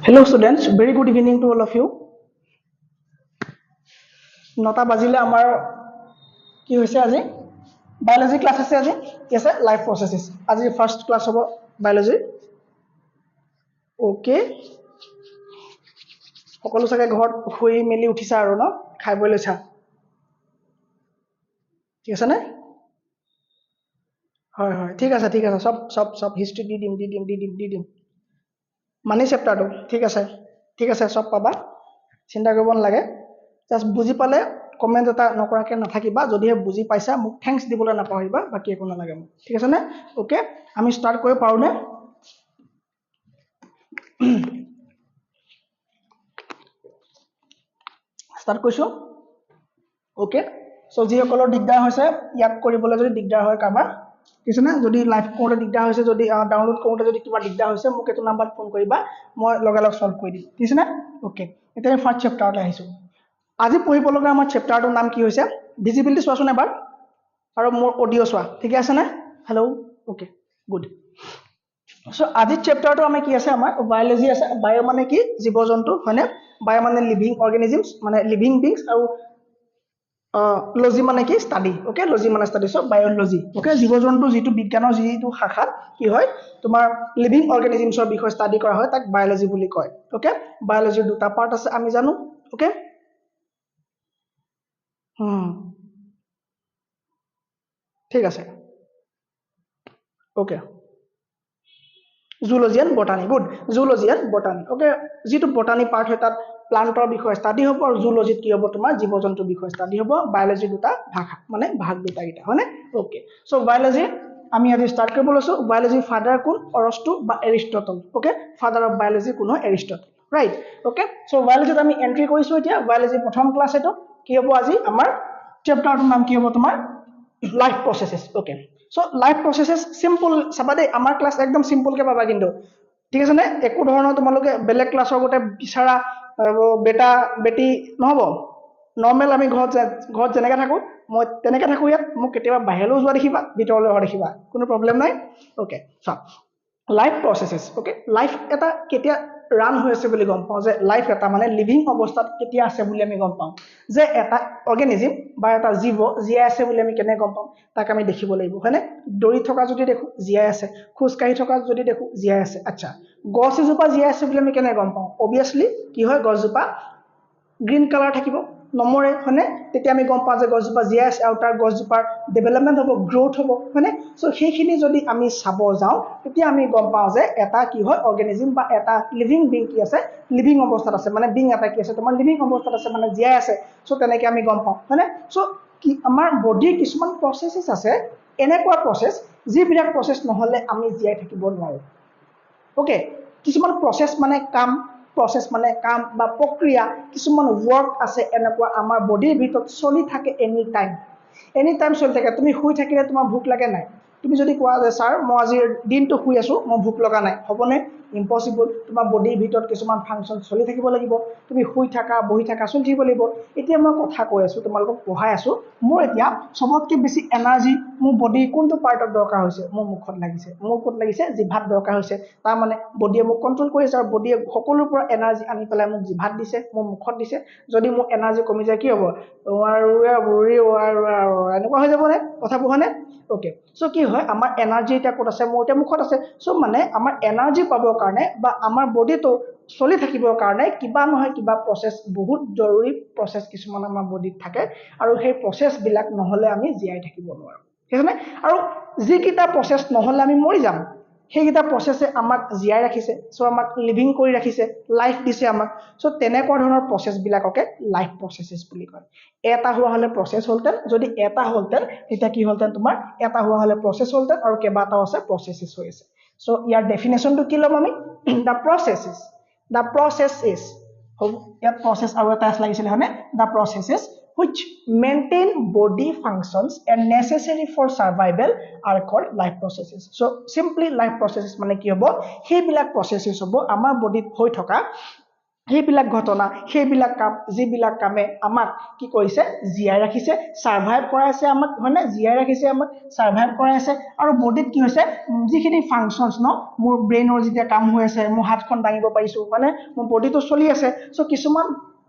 Hello students, very good evening to all of you. নটা বাজিলে আমাৰ কি হৈছে আজি বায়োলজি ক্লাছ আছে আজি কি আছে লাইফ প্ৰসেসেস আজি ফাৰ্স্ট ক্লাছ হ'ব বায়োলজি ওকে সকলো চাগে ঘৰত শুই মেলি উঠিছা আৰু ন খাই বৈ লৈছা ঠিক আছে নে হয় হয় ঠিক আছে সব হিষ্ট্ৰি দি দিম মানি চেপ্টাৰটো ঠিক আছে সব পাবা চিন্তা কৰিব নালাগে জাস্ট বুজি পালে কমেন্ট এটা নকৰাকে নাথাকিবা যদিহে বুজি পাইছা মোক থ্যাঙ্কস দিবলৈ নাপাহৰিবা বাকি একো নালাগে মোক ঠিক আছে নে ওকে আমি ষ্টাৰ্ট কৰিব পাৰো নে ষ্টাৰ্ট কৰিছো ওকে সো যিসকলৰ দিগদাৰ হৈছে ইয়াত কৰিবলৈ যদি দিগদাৰ হয় কাৰোবাৰ কিছু না যদি লাইভ কৰোঁতে দিগদাৰ হৈছে যদি ডাউনলোড কৰোঁতে যদি কিবা দিগদাৰ হৈছে মোক এইটো নাম্বাৰত ফোন কৰিবা মই লগালগ সলভ কৰি দিম ঠিক আছে না ওকে এতিয়া আমি ফাৰ্স্ট চেপ্টাৰলৈ আহিছো আজি পঢ়িব লগা আমাৰ চেপ্টাৰটোৰ নাম কি হৈছে ভিজিবিলিটি চোৱাচোন এবাৰ আৰু মোৰ অডিও চোৱা ঠিক আছে না হেল্ল' ওকে গুড সো আজি চেপ্টাৰটো আমি কি আছে আমাৰ বায়োলজি আছে বায়ো মানে কি জীৱ জন্তু হয়নে বায়ো মানে লিভিং অৰ্গেনিজমছ মানে লিভিং বিংছ আৰু লজি মানে কি স্টাডি ওকে লজি মানে স্টাডি সো বায়োলজি ওকে জীৱ জন্তু যেটো বিজ্ঞানৰ যেটো শাখাত কি হয় তোমাৰ লিভিং অৰ্গেনিজমছৰ বিষয়ে স্টাডি কৰা হয় তাক বায়োলজি বুলি কয় ওকে বায়োলজিৰ দুটা পাৰ্ট আছে আমি জানো ওকে ঠিক আছে okay zoology and botany good zoology and botany okay যেটো বটানী পাৰ্ট হয় তাত প্লান্টৰ বিষয়ে স্টাডি হ'ব আৰু জুলজিত কি হ'ব তোমাৰ জীৱ জন্তুৰ বিষয়ে স্টাডি হ'ব বায়োলজি দুটা ভাগ মানে ভাগ দুটা গিটা হয়নে ওকে সো বায়োলজি আমি আজি স্টাৰ্ট কৰিব লৈছো বায়োলজি ফাদাৰ কোন অৰস্তু বা Aristotle okay father of biology কোন হয় এৰিষ্টটল ৰাইট ওকে সো বায়োলজিত আমি এন্ট্ৰি কৰিছো এতিয়া বায়োলজি প্ৰথম ক্লাছ এটো কি হ'ব আজি আমাৰ চেপ্টাৰটোৰ নাম কি হ'ব তোমাৰ life processes okay so life processes simple চাবা দেই আমাৰ ক্লাছ একদম সিম্পল কে পাবা কিন্তু ঠিক আছে নে একো ধৰণৰ তোমালোকে বেলেগ ক্লাছৰ গতে বিচাৰা বেটা বেটি নহব নৰ্মেল আমি ঘৰত যেনেকৈ থাকো মই তেনেকৈ থাকো ইয়াত মোক কেতিয়াবা বাহিৰলৈ যোৱা দেখিবা ভিতৰলৈ অহা দেখিবা কোনো প্ৰব্লেম নাই ওকে চা লাইফ প্ৰসেসেস ওকে লাইফ এটা কেতিয়া ৰান হৈ আছে বুলি গম পাওঁ যে লাইফ এটা মানে লিভিং অৱস্থাত কেতিয়া আছে বুলি আমি গম পাওঁ যে এটা অৰ্গেনিজম বা এটা জীৱ জীয়াই আছে বুলি আমি কেনে গম পাওঁ তাক আমি দেখিব লাগিব হয়নে দৌৰি থকা যদি দেখো জীয়াই আছে খোজ কাঢ়ি থকা যদি দেখো জীয়াই আছে আচ্ছা গছ এজোপা জীয়াই আছে বুলি আমি কেনে গম পাওঁ অবিয়াসলি কি হয় গছজোপা গ্ৰীণ কালাৰ থাকিব নমৰে হয়নে তেতিয়া আমি গম পাওঁ যে গছজোপা জীয়াই আছে আৰু তাৰ গছজোপাৰ ডেভেলপমেণ্ট হ'ব গ্ৰোথ হ'ব হয়নে সো সেইখিনি যদি আমি চাব যাওঁ তেতিয়া আমি গম পাওঁ যে এটা কি হয় অৰ্গেনিজম বা এটা লিভিং বিং কি আছে লিভিং অৱস্থাত আছে মানে বিং এটা কি আছে তোমাৰ লিভিং অৱস্থাত আছে মানে জীয়াই আছে সো তেনেকৈ আমি গম পাওঁ হয়নে সো কি আমাৰ বডিৰ কিছুমান প্ৰচেছেছ আছে এনেকুৱা প্ৰচেছ যিবিলাক প্ৰচেছ নহ'লে আমি জীয়াই থাকিব নোৱাৰোঁ ওকে কিছুমান প্ৰচেছ মানে কাম বা প্ৰক্ৰিয়া কিছুমান ৱৰ্ক আছে এনেকুৱা আমাৰ বডিৰ ভিতৰত চলি থাকে এনি টাইম চলি থাকে তুমি শুই থাকিলে তোমাৰ ভোক লাগে নাই তুমি যদি কোৱা যে স্যাৰ মই আজি দিনটো শুই আছো মই ভোক লগা নাই হ'বনে ইম্পসিবল তোমাৰ বডিৰ ভিতৰত কিছুমান ফাংচন চলি থাকিব লাগিব তুমি শুই থাকা বহি থাকা চলি থাকিব লাগিব এতিয়া মই কথা কৈ আছো তোমালোকক পঢ়াই আছো মোৰ এতিয়া সবতকৈ বেছি এনাৰ্জি মোৰ বডিৰ কোনটো পাৰ্টত দৰকাৰ হৈছে মোৰ মুখত লাগিছে মোৰ ক'ত লাগিছে জিভাত দৰকাৰ হৈছে তাৰ মানে বডিয়ে মোক কন্ট্ৰোল কৰি আছে আৰু বডিয়ে সকলোৰ পৰা এনাৰ্জি আনি পেলাই মোক জিভাত দিছে মোৰ মুখত দিছে যদি মোৰ এনাৰ্জি কমি যায় কি হ'ব এনেকুৱা হৈ যাব নে কথাবোৰ হয়নে ওকে সো কি হয় আমাৰ এনাৰ্জি এটা ক'ত আছে মোৰ এটা মুখত আছে সো মানে আমাৰ এনাৰ্জি পাবৰ কাৰণে বা আমাৰ বডিটো চলি থাকিবৰ কাৰণে কিবা নহয় কিবা প্ৰচেছ বহুত জৰুৰী প্ৰচেছ কিছুমান আমাৰ বডিত থাকে আৰু সেই প্ৰচেছবিলাক নহ'লে আমি জীয়াই থাকিব নোৱাৰোঁ ঠিক আছে আৰু যিকেইটা প্ৰচেছ নহ'লে আমি মৰি যাম সেইকেইটা প্ৰচেছে আমাক জীয়াই ৰাখিছে সো আমাক লিভিং কৰি ৰাখিছে লাইফ দিছে আমাক সো তেনেকুৱা ধৰণৰ প্ৰচেছবিলাককে লাইফ প্ৰচেছেছ বুলি কয় এটা হোৱা হ'লে প্ৰচেছ হ'লতেন যদি এটা হ'লতেন তেতিয়া কি হ'লতেন তোমাৰ এটা হোৱা হ'লে প্ৰচেছ হ'লতেন আৰু কেইবাটাও আছে প্ৰচেছেছ হৈ আছে সো ইয়াৰ ডেফিনেশ্যনটো কি ল'ম আমি দ্য প্ৰচেছ ইজ ইয়াত প্ৰচেছ আৰু এটা লাগিছিলে হয়নে the প্ৰচেছেছ which maintain body functions and necessary for survival are called life processes so simply life processes মানে কি হ'ব সেইবিলাক processes হ'ব আমাৰ বডিত হৈ থকা সেইবিলাক ঘটনা সেইবিলাক কাম যিবিলাক কামে আমাক কি কৰিছে জীয়াই ৰাখিছে সাৰ্ভাইভ কৰাইছে আমাক হয়নে জীয়াই ৰাখিছে আমাক সাৰ্ভাইভ কৰাইছে আৰু বডিত কি হৈছে যিখিনি ফাংচনছ ন মোৰ ব্ৰেইনৰ যেতিয়া কাম হৈ আছে মোৰ হাতখন দাঙিব পাৰিছো মানে মোৰ বডিটো চলি আছে সো কিছুমান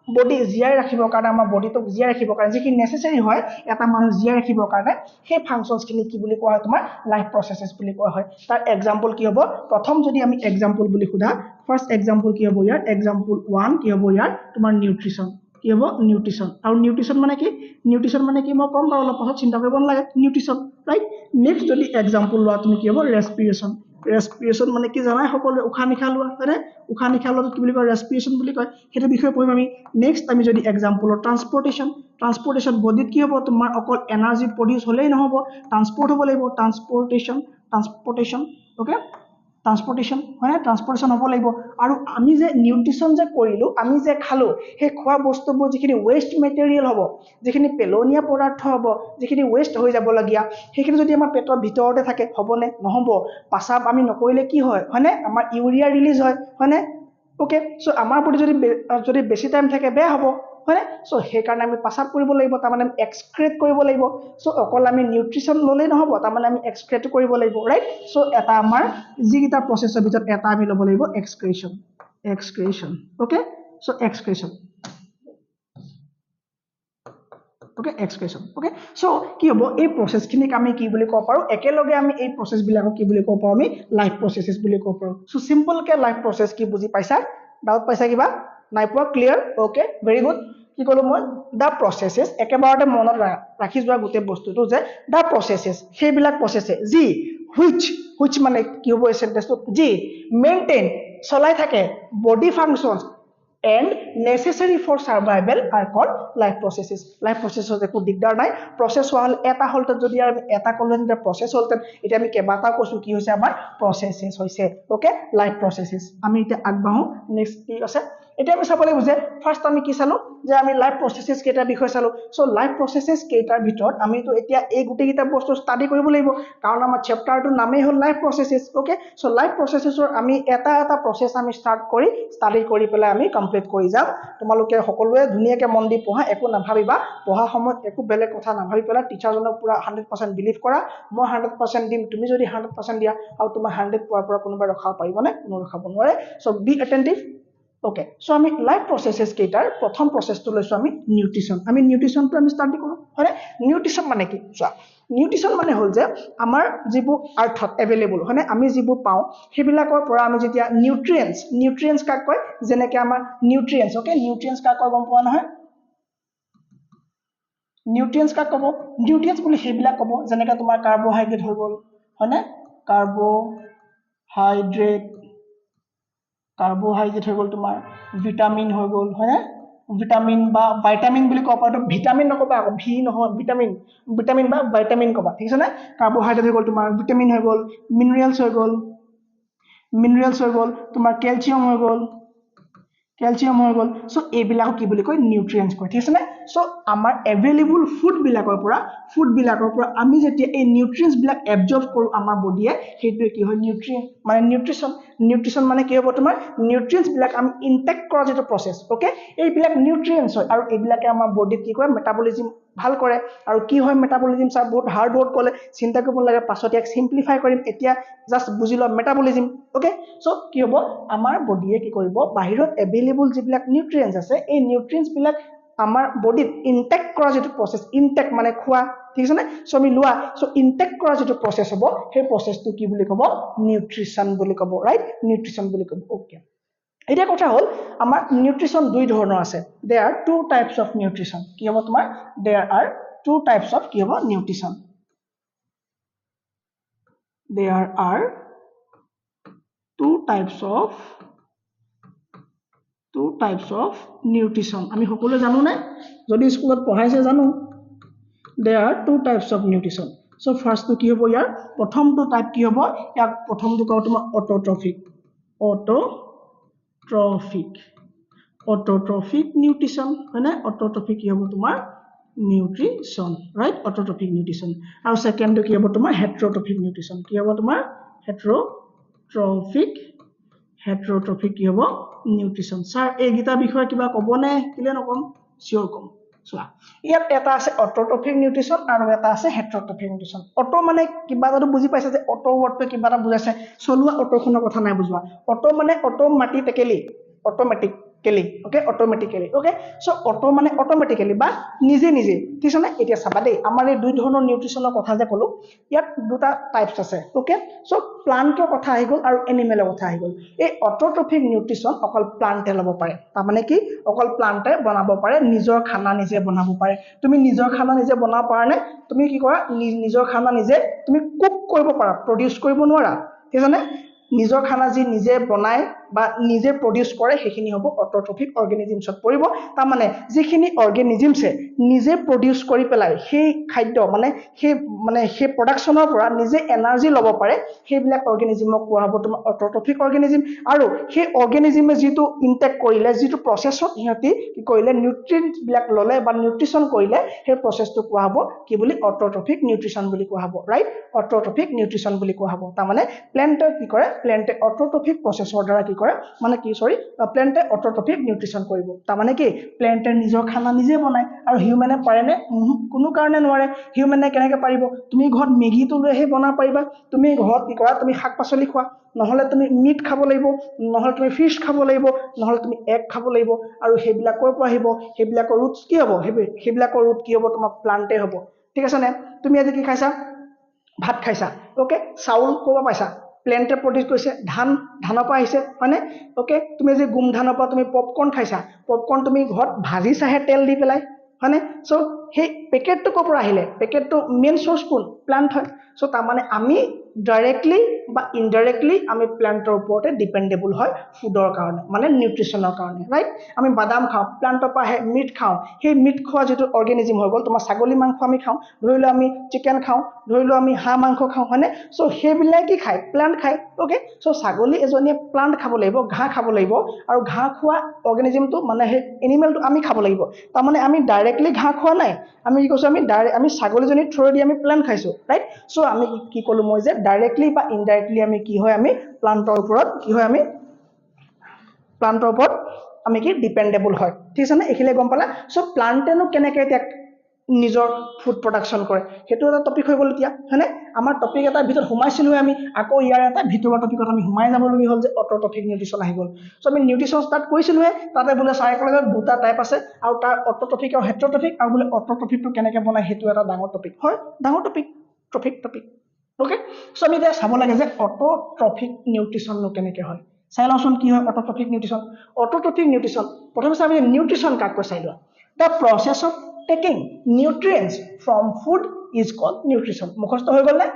বডি জীয়াই ৰাখিবৰ কাৰণে আমাৰ বডিটোক জীয়াই ৰাখিবৰ কাৰণে যিখিনি নেচেচাৰী হয় এটা মানুহ জীয়াই ৰাখিবৰ কাৰণে সেই ফাংচনছখিনি কি বুলি কোৱা হয় তোমাৰ লাইফ প্ৰচেছেছ বুলি কোৱা হয় তাৰ এক্সাম্পল কি হ'ব প্ৰথম যদি আমি এক্সাম্পল বুলি সোধা ফাৰ্স্ট এক্সাম্পল কি হ'ব ইয়াৰ এক্সাম্পল 1 কি হ'ব ইয়াৰ তোমাৰ নিউট্ৰিচন কি হ'ব নিউট্ৰিচন আৰু নিউট্ৰিচন মানে কি মই কম বাৰু অলপ পাছত চিন্তা কৰিব নালাগে নিউট্ৰিচন ৰাইট নেক্সট যদি এক্সাম্পল লোৱা তুমি কি হ'ব ৰেস্পিৰেশ্যন মানে কি জানাই সকলোৱে উশাহ নিশাহ লোৱা হয়নে উশাহ নিশাহ লোৱাটো কি বুলি কয় ৰেস্পিৰেশ্যন বুলি কয় সেইটো বিষয়ে পঢ়িম আমি নেক্সট আমি যদি এক্সাম্পলৰ ট্ৰান্সপৰ্টেশ্যন বডিত কি হ'ব তোমাৰ অকল এনাৰ্জি প্ৰডিউচ হ'লেই নহ'ব ট্ৰান্সপৰ্ট হ'ব লাগিব ট্ৰান্সপৰ্টেশ্যন ওকে ট্ৰান্সপৰ্টেশ্যন হয় ট্ৰান্সপৰ্টেশ্যন হ'ব লাগিব আৰু আমি যে নিউট্ৰিচন যে কৰিলোঁ আমি যে খালোঁ সেই খোৱা বস্তুবোৰ যিখিনি ৱেষ্ট মেটেৰিয়েল হ'ব যিখিনি পেলনীয়া পদাৰ্থ হ'ব যিখিনি ৱেষ্ট হৈ যাবলগীয়া সেইখিনি যদি আমাৰ পেটৰ ভিতৰতে থাকে হ'বনে নহ'ব পাচাব আমি নকৰিলে কি হয় হয়নে আমাৰ ইউৰিয়া ৰিলিজ হয়নে ওকে সো আমাৰ প্ৰতি যদি বেছি টাইম থাকে বেয়া হ'ব হয়নে সো সেইকাৰণে আমি পাচাব কৰিব লাগিব তাৰমানে আমি এক্সক্ৰেট কৰিব লাগিব সো অকল আমি নিউট্ৰিচন ল'লেই নহ'ব তাৰমানে আমি এক্সক্ৰেট কৰিব লাগিব ৰাইট সো এটা আমাৰ যিকেইটা প্ৰচেছৰ ভিতৰত এটা আমি ল'ব লাগিব excretion okay so excretion okay excretion okay so কি হ'ব এই প্ৰচেছখিনিক আমি কি বুলি ক'ব পাৰোঁ একেলগে আমি এই প্ৰচেছবিলাকক কি বুলি ক'ব পাৰোঁ আমি লাইফ প্ৰচেছেছ বুলি ক'ব পাৰোঁ সো চিম্পলকৈ লাইফ প্ৰচেছ কি বুজি পাইছা ডাউট পাইছা কিবা নাই পোৱা ক্লিয়াৰ ওকে ভেৰি গুড কি ক'লোঁ মই দ্য প্ৰচেছেছ একেবাৰতে মনত ৰাখি যোৱা গোটেই বস্তুটো যে দ্য প্ৰচেছেছ সেইবিলাক প্ৰচেছে যি হুইচ মানে কি হ'ব এই চেণ্টেন্সটো যি মেইনটেইন চলাই থাকে body functions and necessary for survival are called life processes একো দিগদাৰ নাই প্ৰচেছ হোৱা এটা হলতে যদি আমি এটা ক'লো যে প্ৰচেছ হলতে এতিয়া আমি কেইবাটাও কৈছো কি হৈছে আমাৰ প্ৰচেছেছ হৈছে ওকে লাইফ প্ৰচেছেছ আমি এতিয়া আগবাঢ়ো নেক্সট কি আছে এতিয়া আমি চাব লাগিব যে ফাৰ্স্ট আমি কি চালো যে আমি লাইফ প্ৰচেছেছ কেইটাৰ বিষয়ে চালো সো লাইফ প্ৰচেছেছ কেইটাৰ ভিতৰত আমিতো এতিয়া এই গোটেইকেইটা বস্তু ষ্টাডি কৰিব লাগিব কাৰণ আমাৰ চেপ্টাৰটোৰ নামেই হ'ল লাইফ প্ৰচেছেছ ওকে সো লাইফ প্ৰচেছেছৰ আমি এটা প্ৰচেছ আমি ষ্টাডি কৰি পেলাই আমি কমপ্লিট কৰি যাম তোমালোকে সকলোৱে ধুনীয়াকৈ মন দি পঢ়া একো নাভাবিবা পঢ়া সময়ত একো বেলেগ কথা নাভাবি পেলাই টিচাৰজনক পুৰা 100% বিলিভ কৰা মই 100% দিম তুমি যদি 100% দিয়া আৰু তোমাৰ 100 পোৱাৰ পৰা কোনোবাই ৰখাব পাৰিবনে কোনো ৰখাব নোৱাৰে সো বি এটেন্টিভ ওকে সো আমি লাইফ প্ৰচেছেছ কেইটাৰ প্ৰথম প্ৰচেছটো লৈছো আমি নিউট্ৰিচনটো আমি ষ্টাডি কৰোঁ হয়নে নিউট্ৰিচন মানে কি চোৱা নিউট্ৰিচন মানে হ'ল যে আমাৰ যিবোৰ আৰ্থত এভেইলেবল হয়নে আমি যিবোৰ পাওঁ সেইবিলাকৰ পৰা আমি যেতিয়া নিউট্ৰিয়েন্টছ কাক কয় যেনেকৈ আমাৰ নিউট্ৰিয়েন্টছ ওকে নিউট্ৰিয়েন্টছ কাক কয় গম পোৱা নহয় নিউট্ৰিয়েন্টছ কাক ক'ব নিউট্ৰিয়েন্টছ বুলি সেইবিলাক ক'ব যেনেকৈ তোমাৰ কাৰ্বহাইড্ৰেট হৈ গ'ল হয়নে কাৰ্বহাইড্ৰেট হৈ গ'ল তোমাৰ ভিটামিন হৈ গ'ল হয়নে ভিটামিন বা ভাইটামিন বুলি ক'ব পাৰোঁ ভিটামিন নক'বা আকৌ ভি নহয় ভিটামিন বা ভাইটামিন ক'বা ঠিক আছে নে কাৰ্বহাইড্ৰেট হৈ গ'ল তোমাৰ ভিটামিন হৈ গ'ল মিনাৰেলছ হৈ গ'ল তোমাৰ কেলছিয়াম হৈ গ'ল সো এইবিলাকক কি বুলি কয় নিউট্ৰিয়েন্টছ কয় ঠিক আছে নে সো আমাৰ এভেইলেবল ফুডবিলাকৰ পৰা আমি যেতিয়া এই নিউট্ৰিয়েন্টছবিলাক এবজৰ্ব কৰোঁ আমাৰ বডিয়ে সেইটোৱে কি হয় নিউট্ৰিচন মানে কি হ'ব তোমাৰ নিউট্ৰিয়েন্টছবিলাক আমি ইনটেক কৰা যিটো প্ৰচেছ ওকে এইবিলাক নিউট্ৰিয়েন্টছ হয় আৰু এইবিলাকে আমাৰ বডিত কি কৰে মেটাবলিজিম ভাল কৰে আৰু কি হয় মেটাবলিজিম চাৰ বহুত হাৰ্ড ৱৰ্ড ক'লে চিন্তা কৰিব নালাগে পাছত ইয়াক সিম্পলিফাই কৰিম এতিয়া জাষ্ট বুজি লোৱা মেটাবলিজিম ওকে সো কি হ'ব আমাৰ বডিয়ে কি কৰিব বাহিৰত এভেইলেবল যিবিলাক নিউট্ৰিয়েন্টছ আছে এই নিউট্ৰিয়েন্টছবিলাক আমাৰ বডিত ইনটেক কৰা যিটো প্ৰচেছ ইনটেক মানে খোৱা ঠিক আছে নে সো আমি লোৱা সো ইনটেক কৰা যিটো প্ৰচেছ হ'ব সেই প্ৰচেছটো কি বুলি ক'ব নিউট্ৰিচন বুলি ক'ব ৰাইট নিউট্ৰিচন বুলি ক'ব ওকে এতিয়া কথা হ'ল আমাৰ নিউট্ৰিচন দুই ধৰণৰ আছে there are two types of nutrition কি হ'ব তোমাৰ there are two types of কি হ'ব nutrition there are two types of nutrition আমি সকলোৱে জানোনে যদি স্কুলত পঢ়াইছে জানো there are two types of nutrition so ফাৰ্ষ্টটো কি হ'ব ইয়াৰ প্ৰথমটো টাইপ কি হ'ব ইয়াক প্ৰথমটো কওঁ তোমাৰ অটোট্ৰফিক নিউট্ৰিচন হয়নে অটোট্ৰফিক কি হ'ব তোমাৰ নিউট্ৰিচন ৰাইট অটোট্ৰফিক নিউট্ৰিচন আৰু সেকেন্ডটো কি হ'ব তোমাৰ হেটেৰোট্ৰফিক নিউট্ৰিচন কি হ'ব তোমাৰ হেটাৰট্ৰফিক কি হ'ব নিউট্ৰিশ্যন স্যাৰ এইগিটা বিষয়ে কিবা ক'বনে কিলে নকম চিয়ৰ কম চোৱা ইয়াত এটা আছে অট'ট্ৰফিক নিউট্ৰিশ্যন আৰু এটা আছে হেটাৰট্ৰফিক নিউট্ৰিশ্যন অটো মানে কিবা এটা বুজি পাইছে যে অটো ৱৰ্ডটো কিবা এটা বুজাইছে চলোৱা অটোখনৰ কথা নাই বুজোৱা অটো মানে automatically automatically okay automatically okay so auto মানে অটোমেটিকেলি বা নিজে নিজে ঠিক আছে এতিয়া চাবা দেই আমাৰ এই দুই ধৰণৰ নিউট্ৰিশ্যনৰ কথা যে ক'লো ইয়াত দুটা টাইপছ আছে ওকে সো প্লান্টৰ কথা আহি গ'ল আৰু এনিমেলৰ কথা আহি গ'ল এই অট'ট্ৰফিক নিউট্ৰিশ্যন অকল প্লান্টে ল'ব পাৰে তাৰমানে কি অকল প্লান্টে বনাব পাৰে নিজৰ খানা নিজে বনাব পাৰে তুমি নিজৰ খানা নিজে বনাব পাৰা নে তুমি কি কৰা নিজৰ খানা নিজে তুমি কুক কৰিব পাৰা প্ৰডিউস কৰিব নোৱাৰা ঠিক আছে নিজৰ খানা যি নিজে বনায় বা নিজে প্ৰডিউস কৰে সেইখিনি হ'ব অট'ট্ৰফিক অৰ্গেনিজমছত পৰিব তাৰ মানে যিখিনি অৰ্গেনিজমছে নিজে প্ৰডিউস কৰি পেলাই সেই খাদ্য মানে সেই প্ৰডাকচনৰ পৰা নিজে এনাৰ্জি ল'ব পাৰে সেইবিলাক অৰ্গেনিজমক কোৱা হ'ব তোমাৰ অট'ট্ৰফিক অৰ্গেনিজম আৰু সেই অৰ্গেনিজমে যিটো ইনটেক কৰিলে যিটো প্ৰচেছত ইহঁতি কি কৰিলে নিউট্ৰিয়েন্টছ বিলাক ল'লে বা নিউট্ৰিশ্যন কৰিলে সেই প্ৰচেছটো কোৱা হ'ব কি বুলি অট'ট্ৰফিক নিউট্ৰিশ্যন বুলি কোৱা হ'ব ৰাইট অট'ট্ৰফিক নিউট্ৰিশ্যন বুলি কোৱা হ'ব তাৰ মানে প্লেন্টে কি কৰে প্লেন্টে অট'ট্ৰফিক প্ৰচেছৰ দ্বাৰা কি কৰে মানে কি প্লেন্টে অট'ট্ৰফিক নিউট্ৰিশ্যন কৰিব তাৰ মানে কি প্লেন্টে নিজৰ খানা নিজে বনায় আৰু হিউমেনে পাৰেনে কোনো কাৰণে নোৱাৰে হিউমেনে কেনেকৈ পাৰিব তুমি ঘৰত মেগীটো লৈহে বনাব পাৰিবা তুমি ঘৰত কি কৰা তুমি শাক পাচলি খোৱা নহলে তুমি মিট খাব লাগিব নহলে তুমি ফিশ খাব লাগিব নহলে তুমি এগ খাব লাগিব আৰু সেইবিলাকৰ পৰা আহিব সেইবিলাকৰ ৰুটছ কি হ'ব সেইবিলাকৰ ৰুট কি হ'ব তোমাৰ প্লান্টে হ'ব ঠিক আছে নে তুমি আজি কি খাইছা ভাত খাইছা ওকে চাউল ক'ব পাইছা প্লেন্টে প্ৰডিউস কৰিছে ধানৰ পৰা আহিছে হয়নে ওকে তুমি যে গুম ধানৰ পৰা তুমি পপকৰ্ন খাইছা পপকৰ্ন তুমি ঘৰত ভাজিছাহে তেল দি পেলাই হয়নে সো সেই পেকেটটো ক'ৰ পৰা আহিলে পেকেটটো মেইন সোৰ্স কোন প্লান্ট হয় সো তাৰমানে আমি ডাইৰেক্টলি বা ইনডাইৰেক্টলি আমি প্লান্টৰ ওপৰতে ডিপেন্ডেবল হয় ফুডৰ কাৰণে মানে নিউট্ৰিশ্যনৰ কাৰণে ৰাইট আমি বাদাম খাওঁ প্লান্টৰ পৰা আহে মিট খাওঁ সেই মিট খোৱা যিটো অৰ্গেনিজম হৈ গ'ল তোমাৰ ছাগলী মাংস আমি খাওঁ ধৰি লও আমি চিকেন খাওঁ ধৰি লও আমি হাঁহ মাংস খাওঁ হয়নে সো সেইবিলাক কি খায় প্লান্ট খায় ওকে সো ছাগলী এজনীয়ে প্লান্ট খাব লাগিব ঘাঁহ খাব লাগিব আৰু ঘাঁহ খোৱা অৰ্গেনিজমটো মানে সেই এনিমেলটো আমি খাব লাগিব তাৰমানে আমি ডাইৰেক্টলি ঘাঁহ খোৱা নাই আমি কি কৈছো আমি ছাগলীজনীৰ থ্ৰুদি আমি প্লান্ট খাইছো ৰাইট সো আমি কি ক'লো মই যে ডাইৰেক্টলি বা ইনডাইৰেক্টলি আমি কি হয় আমি প্লান্টৰ ওপৰত কি হয় আমি প্লান্টৰ ওপৰত আমি কি ডিপেন্ডেবল হয় ঠিক আছে নে এখিলে গম পালা সো প্লান্টেনো কেনেকৈ এতিয়া নিজৰ ফুড প্ৰডাকশ্যন কৰে সেইটো এটা টপিক হৈ গ'ল এতিয়া হয়নে আমাৰ টপিক এটা ভিতৰত সোমাইছিলোঁ আমি আকৌ ইয়াৰ এটা ভিতৰুৱা টপিকত আমি সোমাই যাবলগীয়া হ'ল যে অট'ট্ৰফিক নিউট্ৰিশ্যন আহি গ'ল সো আমি নিউট্ৰিশ্যন ষ্টাৰ্ট কৰিছিলোঁহে তাতে বোলে চাইক'লজিত দুটা টাইপ আছে আৰু তাৰ অট'ট্ৰফিক আৰু হেটাৰট্ৰফিক আৰু বোলে অট'ট্ৰফিকটো কেনেকৈ বনায় সেইটো এটা ডাঙৰ টপিক হয় ডাঙৰ টপিক ওকে সো আমি এতিয়া চাব লাগে যে অট'ট্ৰফিক নিউট্ৰিশ্যননো কেনেকৈ হয় চাই লওঁচোন কি হয় অট'ট্ৰফিক নিউট্ৰিশ্যন প্ৰথমে চাবি নিউট্ৰিশ্যন কাক কৈ চাই লোৱা the process of taking nutrients from food is called nutrition মুখস্থ হৈ গ'ল নে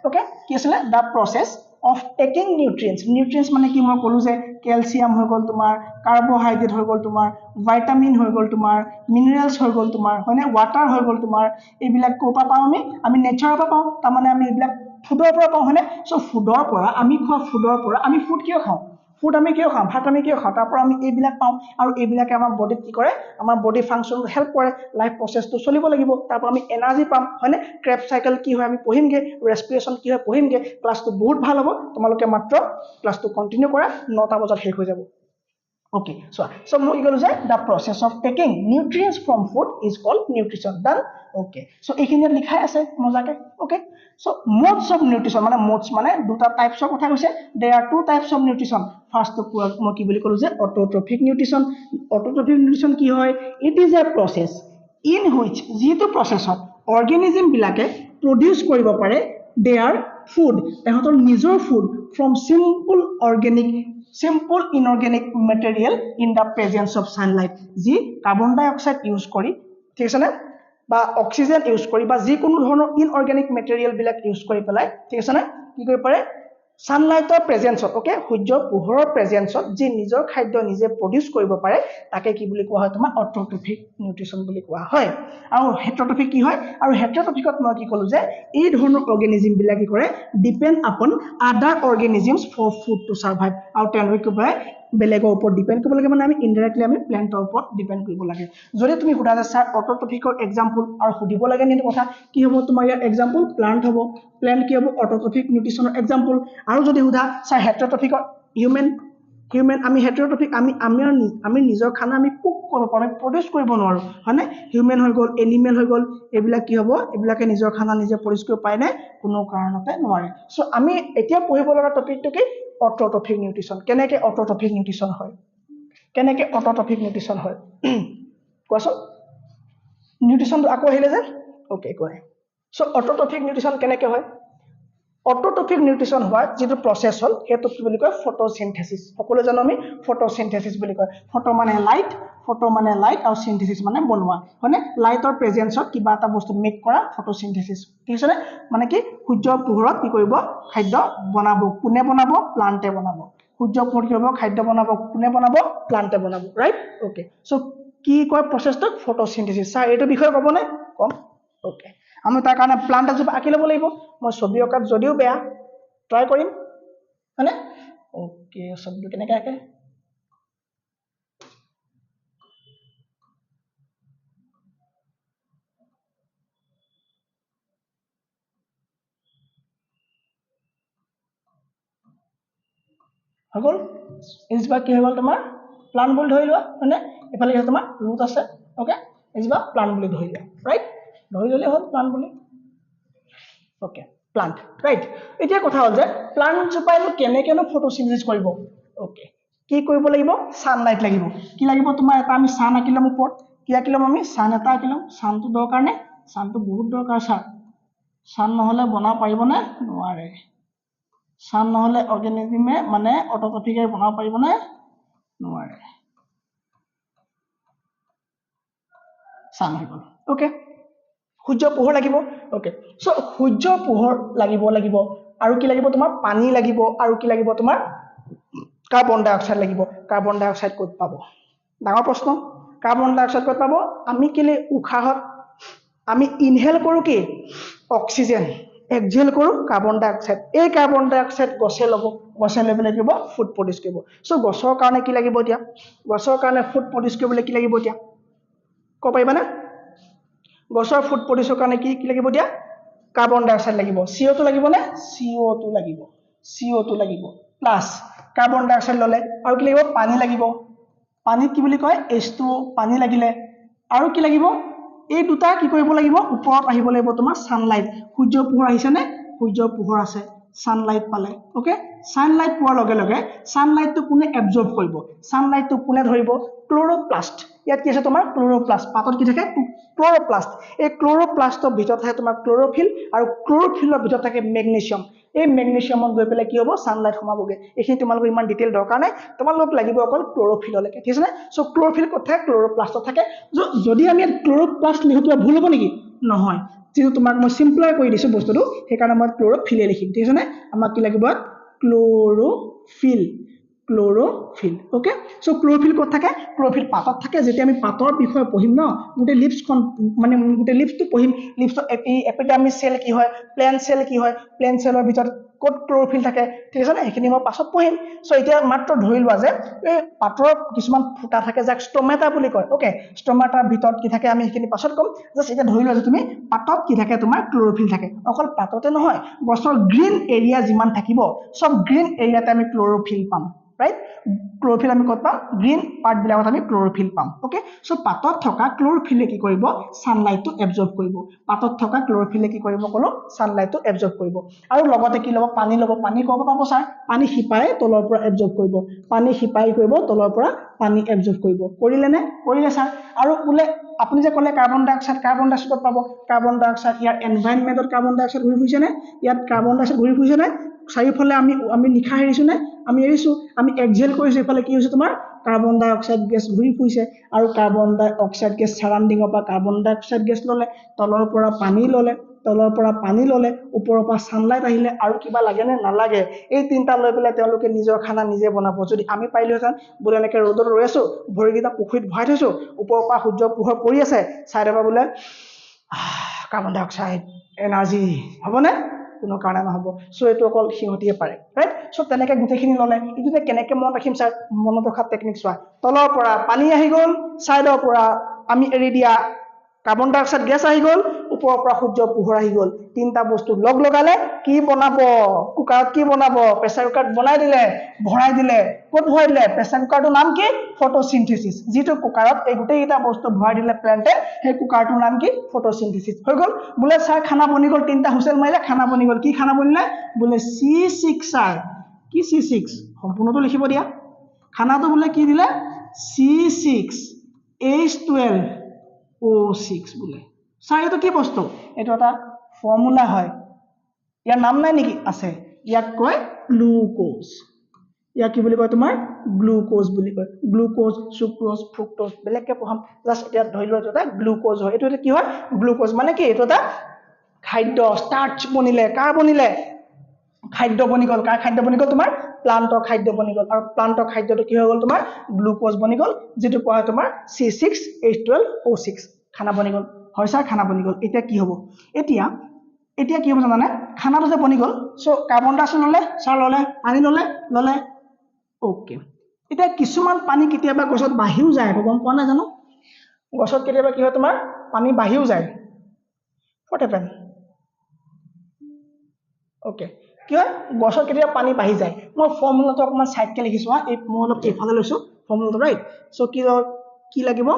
ওকে কি আছিলে the process of taking nutrients মানে কি মই ক'লোঁ যে কেলছিয়াম হৈ গ'ল তোমাৰ কাৰ্বহাইড্ৰেট হৈ গ'ল তোমাৰ ভাইটামিন হৈ গ'ল তোমাৰ মিনাৰেলছ হৈ গ'ল তোমাৰ হয়নে ৱাটাৰ হৈ গ'ল তোমাৰ এইবিলাক ক'ৰ পৰা পাওঁ আমি নেচাৰৰ পৰা পাওঁ তাৰমানে আমি এইবিলাক ফুডৰ পৰা পাওঁ হয়নে সো ফুডৰ পৰা আমি খোৱা ফুডৰ পৰা আমি ফুড কিয় খাওঁ ফুড আমি কিয় খাওঁ ভাত আমি কিয় খাওঁ তাৰ পৰা আমি এইবিলাক পাওঁ আৰু এইবিলাকে আমাৰ বডিত কি কৰে আমাৰ বডি ফাংচন হেল্প কৰে লাইফ প্ৰচেছটো চলিব লাগিব তাৰ পৰা আমি এনাৰ্জি পাম হয়নে ক্ৰেব চাইকেল কি হয় আমি পঢ়িমগে ৰেছপিৰেশ্যন কি হয় পঢ়িমগে ক্লাছটো বহুত ভাল হ'ব তোমালোকে মাত্ৰ ক্লাছটো কণ্টিনিউ কৰা 9টা বজাত শেষ হৈ যাব Okay, so মই কি ক'লো যে the process of taking nutrients from food is called nutrition. Done? Okay. So এইখিনিত লিখাই আছে মজাকে. Okay. So modes of nutrition মানে modes মানে দুটা টাইপছৰ কথা কৈছে. There are two types of nutrition. First to মই কি বুলি ক'লো যে autotrophic nutrition. Autotrophic nutrition কি হয়? It is a process in which যিটো প্ৰচেছত অৰ্গেনিজম বিলাকে প্ৰডিউস কৰিব পাৰে their food এহঁতৰ নিজৰ food from simple inorganic material in the presence of sunlight যি কাৰ্বন ডাই অক্সাইড ইউজ কৰি ঠিক আছে নে বা অক্সিজেন ইউজ কৰি বা যিকোনো ধৰণৰ ইনঅৰ্গেনিক মেটেৰিয়েল বিলাক ইউজ কৰি পেলাই ঠিক আছে নে কি কৰিব পাৰে সানলাইটৰ প্ৰেজেন্সত ওকে সূৰ্যৰ পোহৰৰ প্ৰেজেন্সত যি নিজৰ খাদ্য নিজে প্ৰডিউস কৰিব পাৰে তাকে কি বুলি কোৱা হয় তোমাৰ অট'ট্ৰফিক নিউট্ৰিশ্যন বুলি কোৱা হয় আৰু হেটাৰট্ৰফিক কি হয় আৰু হেটাৰট্ৰফিকত মই কি ক'লো যে এই ধৰণৰ অৰ্গেনিজম বিলাক কি কৰে ডিপেন্ড আপন আদাৰ অৰ্গেনিজমছ ফৰ ফুড টু সাৰ্ভাইভ আৰু তেওঁলোকে কি কৰে বেলেগৰ ওপৰত ডিপেন্ড কৰিব লাগে মানে আমি ইনডাইৰেক্টলি আমি প্লেন্টৰ ওপৰত ডিপেন্ড কৰিব লাগে যদি তুমি সুধা যে স্যাৰ অট'ট্ৰফিকৰ এক্সাম্পল আৰু সুধিব লাগে নেকি কথা কি হ'ব তোমাৰ ইয়াৰ এক্সাম্পল প্লান্ট হ'ব প্লান্ট কি হ'ব অট'ট্ৰফিক নিউট্ৰিশ্যনৰ এক্সাম্পল আৰু যদি সুধা স্যাৰ হেটাৰট্ৰফিকৰ হিউমেন হিউমেন আমি হেটেৰোট্ৰফিক আমি নিজৰ খানা আমি কুক কৰিব পাৰোঁ আমি প্ৰডিউচ কৰিব নোৱাৰোঁ হয়নে হিউমেন হৈ গ'ল এনিমেল হৈ গ'ল এইবিলাক কি হ'ব এইবিলাকে নিজৰ খানা নিজে প্ৰডিউচ কৰিব পাৰেনে কোনো কাৰণতে নোৱাৰে চ' আমি এতিয়া পঢ়িব লগা টপিকটো কি অট'ট্ৰফিক নিউট্ৰিশ্যন কেনেকৈ অট'ট্ৰফিক নিউট্ৰিশ্যন হয় কেনেকৈ অট'ট্ৰফিক নিউট্ৰিশ্যন হয় কোৱাচোন নিউট্ৰিশ্যনটো আকৌ আহিলে যে অ'কে কোৱা চ' অট'ট্ৰফিক নিউট্ৰিশ্যন কেনেকৈ হয় অট'ট্ৰফিক নিউট্ৰিশ্যন হোৱাৰ যিটো প্ৰচেছ হ'ল সেইটো কি বুলি কয় ফটোচিনথেচিছ সকলোৱে জানো আমি ফটোচিনথেচিছ বুলি কয় ফটো মানে লাইট আৰু চিনথেচিছ মানে বনোৱা হয়নে লাইটৰ প্ৰেজেঞ্চত কিবা এটা বস্তু মেক কৰা ফটোচিনথেচিছ ঠিক আছে মানে কি সূৰ্যৰ পোহৰত কি কৰিব খাদ্য বনাব কোনে বনাব প্লান্টে বনাব সূৰ্যৰ পোহৰত কি হ'ব খাদ্য বনাব কোনে বনাব প্লান্টে বনাব ৰাইট অ'কে চ' কি কয় প্ৰচেছটোক ফটোচিনথেচিছ ছাৰ এইটো বিষয়ে ক'বনে কম অ'কে আমি তাৰ কাৰণে প্লান্ট এজোপা আঁকি ল'ব লাগিব মই ছবি অঁকাত যদিও বেয়া ট্ৰাই কৰিম হয়নে অ'কে ছবিটো কেনেকৈ আঁকে হৈ গ'ল এজোপা কি হৈ গ'ল তোমাৰ প্লান্ট বুলি ধৰি লোৱা হয়নে এইফালে কি তোমাৰ ৰুট আছে অ'কে এজোপা প্লান্ট বুলি ধৰি লোৱা ৰাইট ধৰি ল'লেই হ'ল প্লান্ট বুলি অ'কে প্লান্ট ৰাইট এতিয়া কথা হ'ল যে প্লান্টজোপাইনো কেনেকৈনো ফটোচিনথেচিছ কৰিব অ'কে কি কৰিব লাগিব ছানলাইট লাগিব কি লাগিব তোমাৰ এটা আমি ছান আঁকি ল'ম ওপৰত কি আঁকি ল'ম আমি ছান এটা আঁকি ল'ম ছানটো দৰকাৰ নে ছানটো বহুত দৰকাৰ ছাৰ ছান নহ'লে বনাব পাৰিবনে নোৱাৰে ছান নহ'লে অৰ্গেনিজমে মানে অট'ট্ৰফিকে বনাব পাৰিবনে নোৱাৰে ছান হৈ গ'ল অ'কে সূৰ্যৰ পোহৰ লাগিব অ'কে চ' সূৰ্যৰ পোহৰ লাগিব আৰু কি লাগিব তোমাৰ পানী লাগিব আৰু কি লাগিব তোমাৰ কাৰ্বন ডাই অক্সাইড লাগিব কাৰ্বন ডাই অক্সাইড ক'ত পাব ডাঙৰ প্ৰশ্ন কাৰ্বন ডাই অক্সাইড ক'ত পাব আমি কেলে উশাহত আমি ইনহেল কৰোঁ কি অক্সিজেন এক্সহেল কৰোঁ কাৰ্বন ডাই অক্সাইড এই কাৰ্বন ডাই অক্সাইড গছে ল'ব গছে লৈ পেলাই কি হ'ব ফুড প্ৰডিউচ কৰিব চ' গছৰ কাৰণে কি লাগিব এতিয়া গছৰ কাৰণে ফুড প্ৰডিউচ কৰিবলৈ কি লাগিব এতিয়া ক'ব পাৰিবানে গছৰ ফুড প্ৰডিউচৰ কাৰণে কি লাগিব এতিয়া কাৰ্বন ডাই অক্সাইড লাগিব CO2 লাগিবনে CO2 লাগিব প্লাছ কাৰ্বন ডাই অক্সাইড ল'লে আৰু কি লাগিব পানী লাগিব পানীত কি বুলি কয় H2O পানী লাগিলে আৰু কি লাগিব এই দুটা কি কৰিব লাগিব ওপৰত আহিব লাগিব তোমাৰ ছানলাইট সূৰ্যৰ পোহৰ আহিছেনে সূৰ্যৰ পোহৰ আছে ছানলাইট পালে অ'কে ছানলাইট পোৱাৰ লগে লগে ছানলাইটটো কোনে এবজৰ্ব কৰিব ছানলাইটটো কোনে ধৰিব ক্ল'ৰ'প্লাষ্ট ইয়াত কি আছে তোমাৰ ক্ল'ৰ'প্লাষ্ট পাতত কি থাকে ক্ল'ৰ'প্লাষ্ট এই ক্ল'ৰ'প্লাষ্টৰ ভিতৰত থাকে তোমাৰ ক্ল'ৰ'ফিল আৰু ক্ল'ৰ'ফিলৰ ভিতৰত থাকে মেগনেছিয়াম এই মেগনেছিয়ামত গৈ পেলাই কি হ'ব ছানলাইট সোমাবগৈ এইখিনি তোমালোকৰ ইমান ডিটেইল দৰকাৰ নাই তোমালোকক লাগিব অকল ক্ল'ৰ'ফিললৈকে ঠিক আছে নে চ' ক্ল'ৰ'ফিল ক'ত থাকে ক্ল'ৰ'প্লাষ্টত থাকে যদি আমি ইয়াত ক্ল'ৰ'প্লাষ্ট লিখোঁ কিবা ভুল হ'ব নেকি নহয় যিটো তোমাক মই চিম্পলাই কৰি দিছোঁ বস্তুটো সেইকাৰণে মই ক্ল'ৰ'ফিলে লিখিম ঠিক আছে নে আমাক কি লাগিব ক্ল'ৰ'ফিল অ'কে চ' ক্ল'ৰ'ফিল ক'ত থাকে ক্ল'ৰ'ফিল পাতত থাকে যেতিয়া আমি পাতৰ বিষয়ে পঢ়িম ন গোটেই লিভছখন মানে গোটেই লিভছটো পঢ়িম লিভছৰ এপিডাৰ্মিছ চেল কি হয় প্লেন চেল কি হয় প্লেন চেলৰ ভিতৰত ক'ত ক্ল'ৰ'ফিল থাকে ঠিক আছে নে সেইখিনি মই পাছত পঢ়িম চ' এতিয়া মাত্ৰ ধৰি লোৱা যে এই পাতৰ কিছুমান ফুটা থাকে যাক ষ্টমেটা বুলি কয় অ'কে ষ্টমেটাৰ ভিতৰত কি থাকে আমি সেইখিনি পাছত ক'ম জাষ্ট এতিয়া ধৰি লোৱা যে তুমি পাতত কি থাকে তোমাৰ ক্ল'ৰ'ফিল থাকে অকল পাততে নহয় গছৰ গ্ৰীণ এৰিয়া যিমান থাকিব চব গ্ৰীণ এৰিয়াতে আমি ক্ল'ৰ'ফিল পাম ৰাইট ক্ল'ৰ'ফিল আমি ক'ত পাম গ্ৰীণ পাৰ্টবিলাকত আমি ক্ল'ৰ'ফিল পাম অ'কে চ' পাতত থকা ক্ল'ৰ'ফিলে কি কৰিব ছানলাইটটো এবজৰ্ব কৰিব পাতত থকা ক্ল'ৰ'ফিলে কি কৰিব ক'লোঁ ছানলাইটটো এবজৰ্ব কৰিব আৰু লগতে কি ল'ব পানী ক'ৰ পৰা পাব ছাৰ পানী শিপাই তলৰ পৰা এবজৰ্ব কৰিব পানী শিপাই কৰিব তলৰ পৰা পানী এবজৰ্ব কৰিব কৰিলেনে কৰিলে ছাৰ আৰু বোলে আপুনি যে ক'লে কাৰ্বন ডাই অক্সাইড ক'ত পাব কাৰ্বন ডাই অক্সাইড ইয়াৰ এনভাইৰনমেণ্টত কাৰ্বন ডাই অক্সাইড ঘূৰি ফুৰিছেনে ইয়াত কাৰ্বন ডাই অক্সাইড ঘূৰি ফুৰিছেনে চাৰিওফালে আমি নিশা এৰিছোঁনে আমি এৰিছোঁ আমি এক্সহেল কৰিছোঁ এইফালে কি হৈছে তোমাৰ কাৰ্বন ডাই অক্সাইড গেছ ঘূৰি ফুৰিছে আৰু কাৰ্বন ডাই অক্সাইড গেছ ছাৰাউণ্ডিঙৰ পৰা কাৰ্বন ডাই অক্সাইড গেছ ল'লে তলৰ পৰা পানী ল'লে ওপৰৰ পৰা ছানলাইট আহিলে আৰু কিবা লাগেনে নালাগে এই তিনিটা লৈ পেলাই তেওঁলোকে নিজৰ খানা নিজে বনাব যদি আমি পাৰিলোহেঁতেন বোলে এনেকৈ ৰ'দত ৰৈ আছোঁ ভৰিকেইটা পুখুৰীত ভৰাই থৈছোঁ ওপৰৰ পৰা সূৰ্যৰ পোহৰ পৰি আছে ছাইডৰ পৰা বোলে কাৰ্বন ডাই অক্সাইড এনাৰ্জি হ'বনে কোনো কাৰণে নহ'ব চ' এইটো অকল সিহঁতিয়ে পাৰে ৰাইট চ' তেনেকৈ গোটেইখিনি ল'লে এইটো যে কেনেকৈ মনত ৰাখিম ছাৰ মনত ৰখা টেকনিক চোৱা তলৰ পৰা পানী আহি গ'ল ছাইডৰ পৰা আমি এৰি দিয়া কাৰ্বন ডাই অক্সাইড গেছ আহি গ'ল, ওপৰৰ পৰা সূৰ্যৰ পোহৰ আহি গ'ল, তিনিটা বস্তু লগ লগালে কি বনাব? কুকাৰত কি বনাব? প্ৰেছাৰ কুকাৰত বনাই দিলে, ভৰাই দিলে। ক'ত ভৰাই দিলে? প্ৰেছাৰ কুকাৰটোৰ নাম কি? ফটোচিনথেচিছ। যিটো কুকাৰত এই গোটেইকেইটা বস্তু ভৰাই দিলে প্লেণ্টে, সেই কুকাৰটোৰ নাম কি? ফটোচিনথেচিছ। হৈ গ'ল। বোলে ছাৰ খানা বনি গ'ল, তিনিটা হুইচেল মাৰিলে খানা বনি গ'ল। কি খানা বনিলে? বোলে C6 ছাৰ। কি C6? সম্পূৰ্ণটো লিখিব দিয়া। খানাটো বোলে কি দিলে? C6H12O6 বোলে। ছাৰ এইটো কি বস্তু? এইটো এটা ফৰ্মুলা হয়। ইয়াৰ নাম নাই নেকি? আছে। ইয়াক কয় গ্লুক'জ। ইয়াক কি বুলি কয়? তোমাৰ গ্লুক'জ বুলি কয়। গ্লুক'জ, সুক্ৰ'জ, ফ্ৰুক্টোজ বেলেগকে পঢ়াম। জাষ্ট এতিয়া ধৰি লোৱা এইটো এটা গ্লুক'জ হয়। এইটো কি হয়? গ্লুক'জ মানে কি? এইটো এটা খাদ্য। ষ্টাৰ্চ বনিলে। কাৰ বনিলে? খাদ্য বনি গ'ল। কাৰ খাদ্য বনি গ'ল? তোমাৰ প্লান্টৰ খাদ্য বনি গ'ল। আৰু প্লান্টৰ খাদ্যটো কি হৈ গ'ল? তোমাৰ গ্লুক'জ বনি গ'ল, যিটো কোৱা হয় তোমাৰ C6H12O6। খানা বনি গ'ল। হয় ছাৰ, খানা বনি গ'ল। এতিয়া কি হ'ব? এতিয়া কি হ'ব জানানে? খানাটো যে বনি গ'ল, চ' কাৰ্বন ডাই অক্সাইড ল'লে, ছাৰ ল'লে, পানী ল'লে। অ'কে। এতিয়া কিছুমান পানী কেতিয়াবা গছত বাঢ়িও যায়, গম পোৱা নাই জানো? গছত কেতিয়াবা কি হয়? তোমাৰ পানী বাঢ়িও যায়। What happen? অ'কে। কি হয়? গছত কেতিয়াবা পানী বাঢ়ি যায়। মই ফৰ্মুলাটো অকণমান চাইডকৈ লিখিছোঁ হা। মই অলপ এইফালে লৈছোঁ ফৰ্মুলাটো, ৰাইট? চ' কি লাগিব?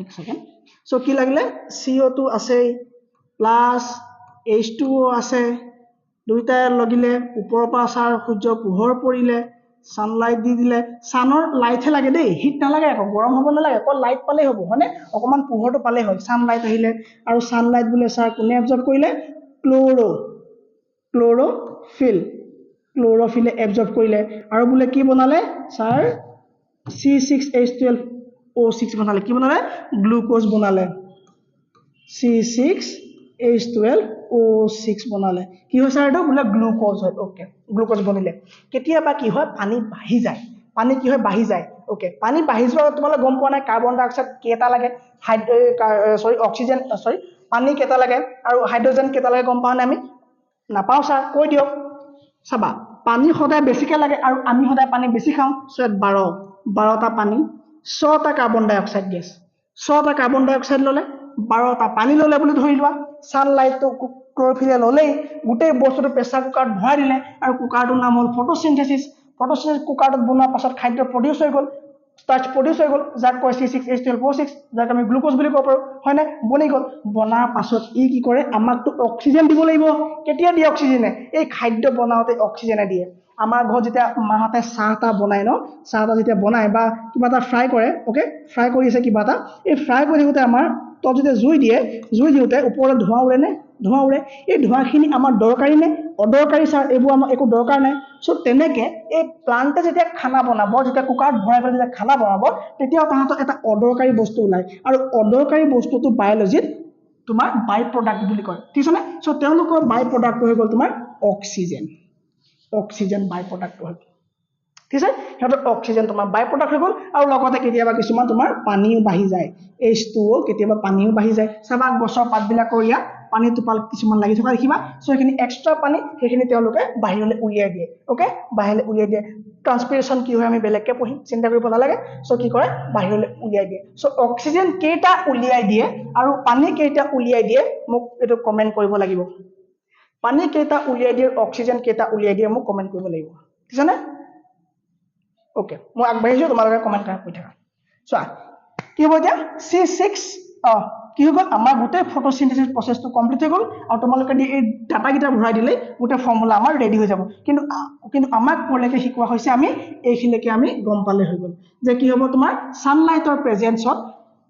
এক ছেকেণ্ড। চ' কি লাগিলে? CO2 আছেই, প্লাছ H2O আছে, দুইটাই লাগিলে, ওপৰৰ পৰা ছাৰ সূৰ্যৰ পোহৰ পৰিলে, ছানলাইট দি দিলে। ছানৰ লাইটহে লাগে দেই, হিট নালাগে আকৌ, গৰম হ'ব নালাগে, অকল লাইট পালেই হ'ব, হয়নে? অকণমান পোহৰটো পালেই হয়। ছানলাইট আহিলে, আৰু ছানলাইট বোলে ছাৰ কোনে এবজৰ্ব কৰিলে? ক্ল'ৰ'ফিলে এবজৰ্ব কৰিলে। আৰু বোলে কি বনালে? ছাৰ C6H12O6 বনালে। কি বনালে? গ্লুক'জ বনালে। C6H12O6 বনালে। কি হয় ছাৰ? এইটো বোলে গ্লুক'জ হয়। অ'কে, গ্লুক'জ বনিলে। কেতিয়াবা কি হয়? পানী বাঢ়ি যায়। পানী কি হয়? বাঢ়ি যায়। অ'কে, পানী বাঢ়ি যোৱা তোমালোকে গম পোৱা নাই? কাৰ্বন ডাই অক্সাইড কেইটা লাগে? পানী কেইটা লাগে আৰু হাইড্ৰজেন কেইটা লাগে? গম পাওঁ নে আমি? নাপাওঁ ছাৰ, কৈ দিয়ক। চাবা, পানী সদায় বেছিকৈ লাগে আৰু আমি সদায় পানী বেছি খাওঁ। চ' 12টা পানী, 6টা কাৰ্বন ডাই অক্সাইড গেছ। 6টা কাৰ্বন ডাই অক্সাইড ল'লে, 12টা পানী ল'লে বুলি ধৰি লোৱা। ছানলাইটটো ক্ল'ৰ'ফিলে ল'লেই, গোটেই বস্তুটো প্ৰেছাৰ কুকাৰত ভৰাই দিলে, আৰু কুকাৰটোৰ নাম হ'ল ফটোচিনথেচিছ। ফটোচিনথেচিছ কুকাৰটোত বনোৱাৰ পাছত খাদ্য প্ৰডিউচ হৈ গ'ল, ষ্টাৰ্চ প্ৰডিউচ হৈ গ'ল, যাক কয় C6H12O6, যাক আমি গ্লুক'জ বুলি ক'ব পাৰোঁ, হয়নে? বনি গ'ল। বনাৰ পাছত ই কি কৰে? আমাকতো অক্সিজেন দিব লাগিব। কেতিয়া দিয়ে অক্সিজেনে? এই খাদ্য বনাওঁতে অক্সিজেনে দিয়ে। আমাৰ ঘৰত যেতিয়া মাহঁতে চাহ বনায় ন, চাহ যেতিয়া বনায় বা কিবা এটা ফ্ৰাই কৰে, অ'কে, ফ্ৰাই কৰি আছে কিবা এটা, এই ফ্ৰাই কৰি থাকোঁতে আমাৰ তলত যেতিয়া জুই দিওঁতে ওপৰলৈ ধোঁৱা উৰে নে? ধোঁৱা উৰে। এই ধোঁৱাখিনি আমাৰ দৰকাৰী নে? অদৰকাৰী ছাৰ, এইবোৰ আমাৰ একো দৰকাৰ নাই। চ' তেনেকে এই প্লান্টে যেতিয়া খানা বনাব, যেতিয়া কুকাৰত ভৰাই পেলাই যেতিয়া খানা বনাব, তেতিয়াও তাহাঁতৰ এটা অদৰকাৰী বস্তু ওলায়, আৰু অদৰকাৰী বস্তুটো বায়'লজিত তোমাৰ বাই প্ৰডাক্ট বুলি কয়। ঠিক আছে নে? চ' তেওঁলোকৰ বাই প্ৰডাক্টটো হৈ গ'ল তোমাৰ অক্সিজেন বাই প্ৰডাক্টটো হৈ গ'ল। ঠিক আছে? সিহঁতৰ অক্সিজেন তোমাৰ বাই প্ৰডাক্ট হৈ গ'ল। আৰু লগতে কেতিয়াবা কিছুমান তোমাৰ পানীও বাঢ়ি যায়। H2O, কেতিয়াবা পানীও বাঢ়ি যায়। চাবা গছৰ পাতবিলাকৰ ইয়াত পানী টোপাল কিছুমান লাগি থকা দেখিবা। চ' সেইখিনি এক্সট্ৰা পানী, সেইখিনি তেওঁলোকে বাহিৰলৈ উলিয়াই দিয়ে। অ'কে, বাহিৰলৈ উলিয়াই দিয়ে। ট্ৰান্সপিৰেশ্যন কি হয় আমি বেলেগকৈ পঢ়িম, চিন্তা কৰিব নালাগে। চ' কি কৰে? বাহিৰলৈ উলিয়াই দিয়ে। চ' অক্সিজেন কেইটা উলিয়াই দিয়ে আৰু পানী কেইটা উলিয়াই দিয়ে, মোক এইটো কমেণ্ট কৰিব লাগিব। পানী কেইটা উলিয়াই দিয়ে, অক্সিজেন কেইটা উলিয়াই দিয়ে, মোক কমেণ্ট কৰিব লাগিব। ঠিক আছে নে? অ'কে, মই আগবাঢ়িছোঁ, তোমালোকে কমেণ্ট কৰি থাকা। চোৱা, কি হ'ব এতিয়া? C6 কি হৈ গ'ল? আমাৰ গোটেই ফটোচিনথেচিছ প্ৰচেছটো কমপ্লিট হৈ গ'ল, আৰু তোমালোকে এই ডাটাকেইটা ভৰাই দিলেই গোটেই ফৰ্মুলা আমাৰ ৰেডি হৈ যাব। কিন্তু আমাক ক'লৈকে শিকোৱা হৈছে? আমি এইখিনিলৈকে আমি গম পালে হৈ গ'ল যে কি হ'ব? তোমাৰ ছানলাইটৰ প্ৰেজেঞ্চত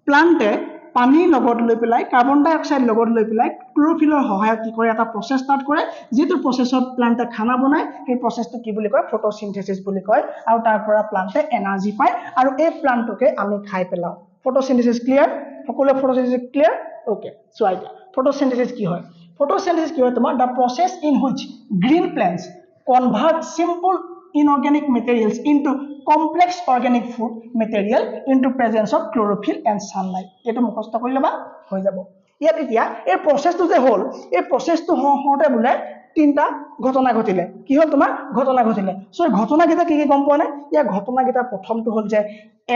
প্লান্টে পানীৰ লগত লৈ পেলাই, কাৰ্বন ডাই অক্সাইড লগত লৈ পেলাই, ক্ল'ৰ'ফিলৰ সহায়ত কি কৰে? এটা প্ৰচেছ ষ্টাৰ্ট কৰে, যিটো প্ৰচেছত প্লান্টে খানা বনায়। সেই প্ৰচেছটো কি বুলি কয়? ফটোচিনথেচিছ বুলি কয়। আৰু তাৰ পৰা প্লান্টে এনাৰ্জি পায়, আৰু এই প্লান্টটোকে আমি খাই পেলাওঁ। ফটোচিনথেচিছ ক্লিয়াৰ? সকলোৱে ফটোচিনথেচিছ ক্লিয়াৰ? অ'কে, চোৱা এতিয়া ফটোচিনথেচিছ কি হয়? ফটোচিনথেচিছ কি হয়? তোমাৰ the process in which green plants convert simple inorganic materials into complex organic food material into presence of chlorophyll and sunlight. এইটো মুখস্থ কৰি ল'বা, হৈ যাব। ইয়াত এতিয়া এই প্ৰচেছটো যে হ'ল, এই প্ৰচেছটো হওঁতে বোলে তিনিটা ঘটনা ঘটিলে কি হ'ল তোমাৰ ঘটনা ঘটিলে সো ঘটনাকেইটা কি গম পোৱা নে ইয়াৰ ঘটনাকেইটা প্ৰথমটো হ'ল যে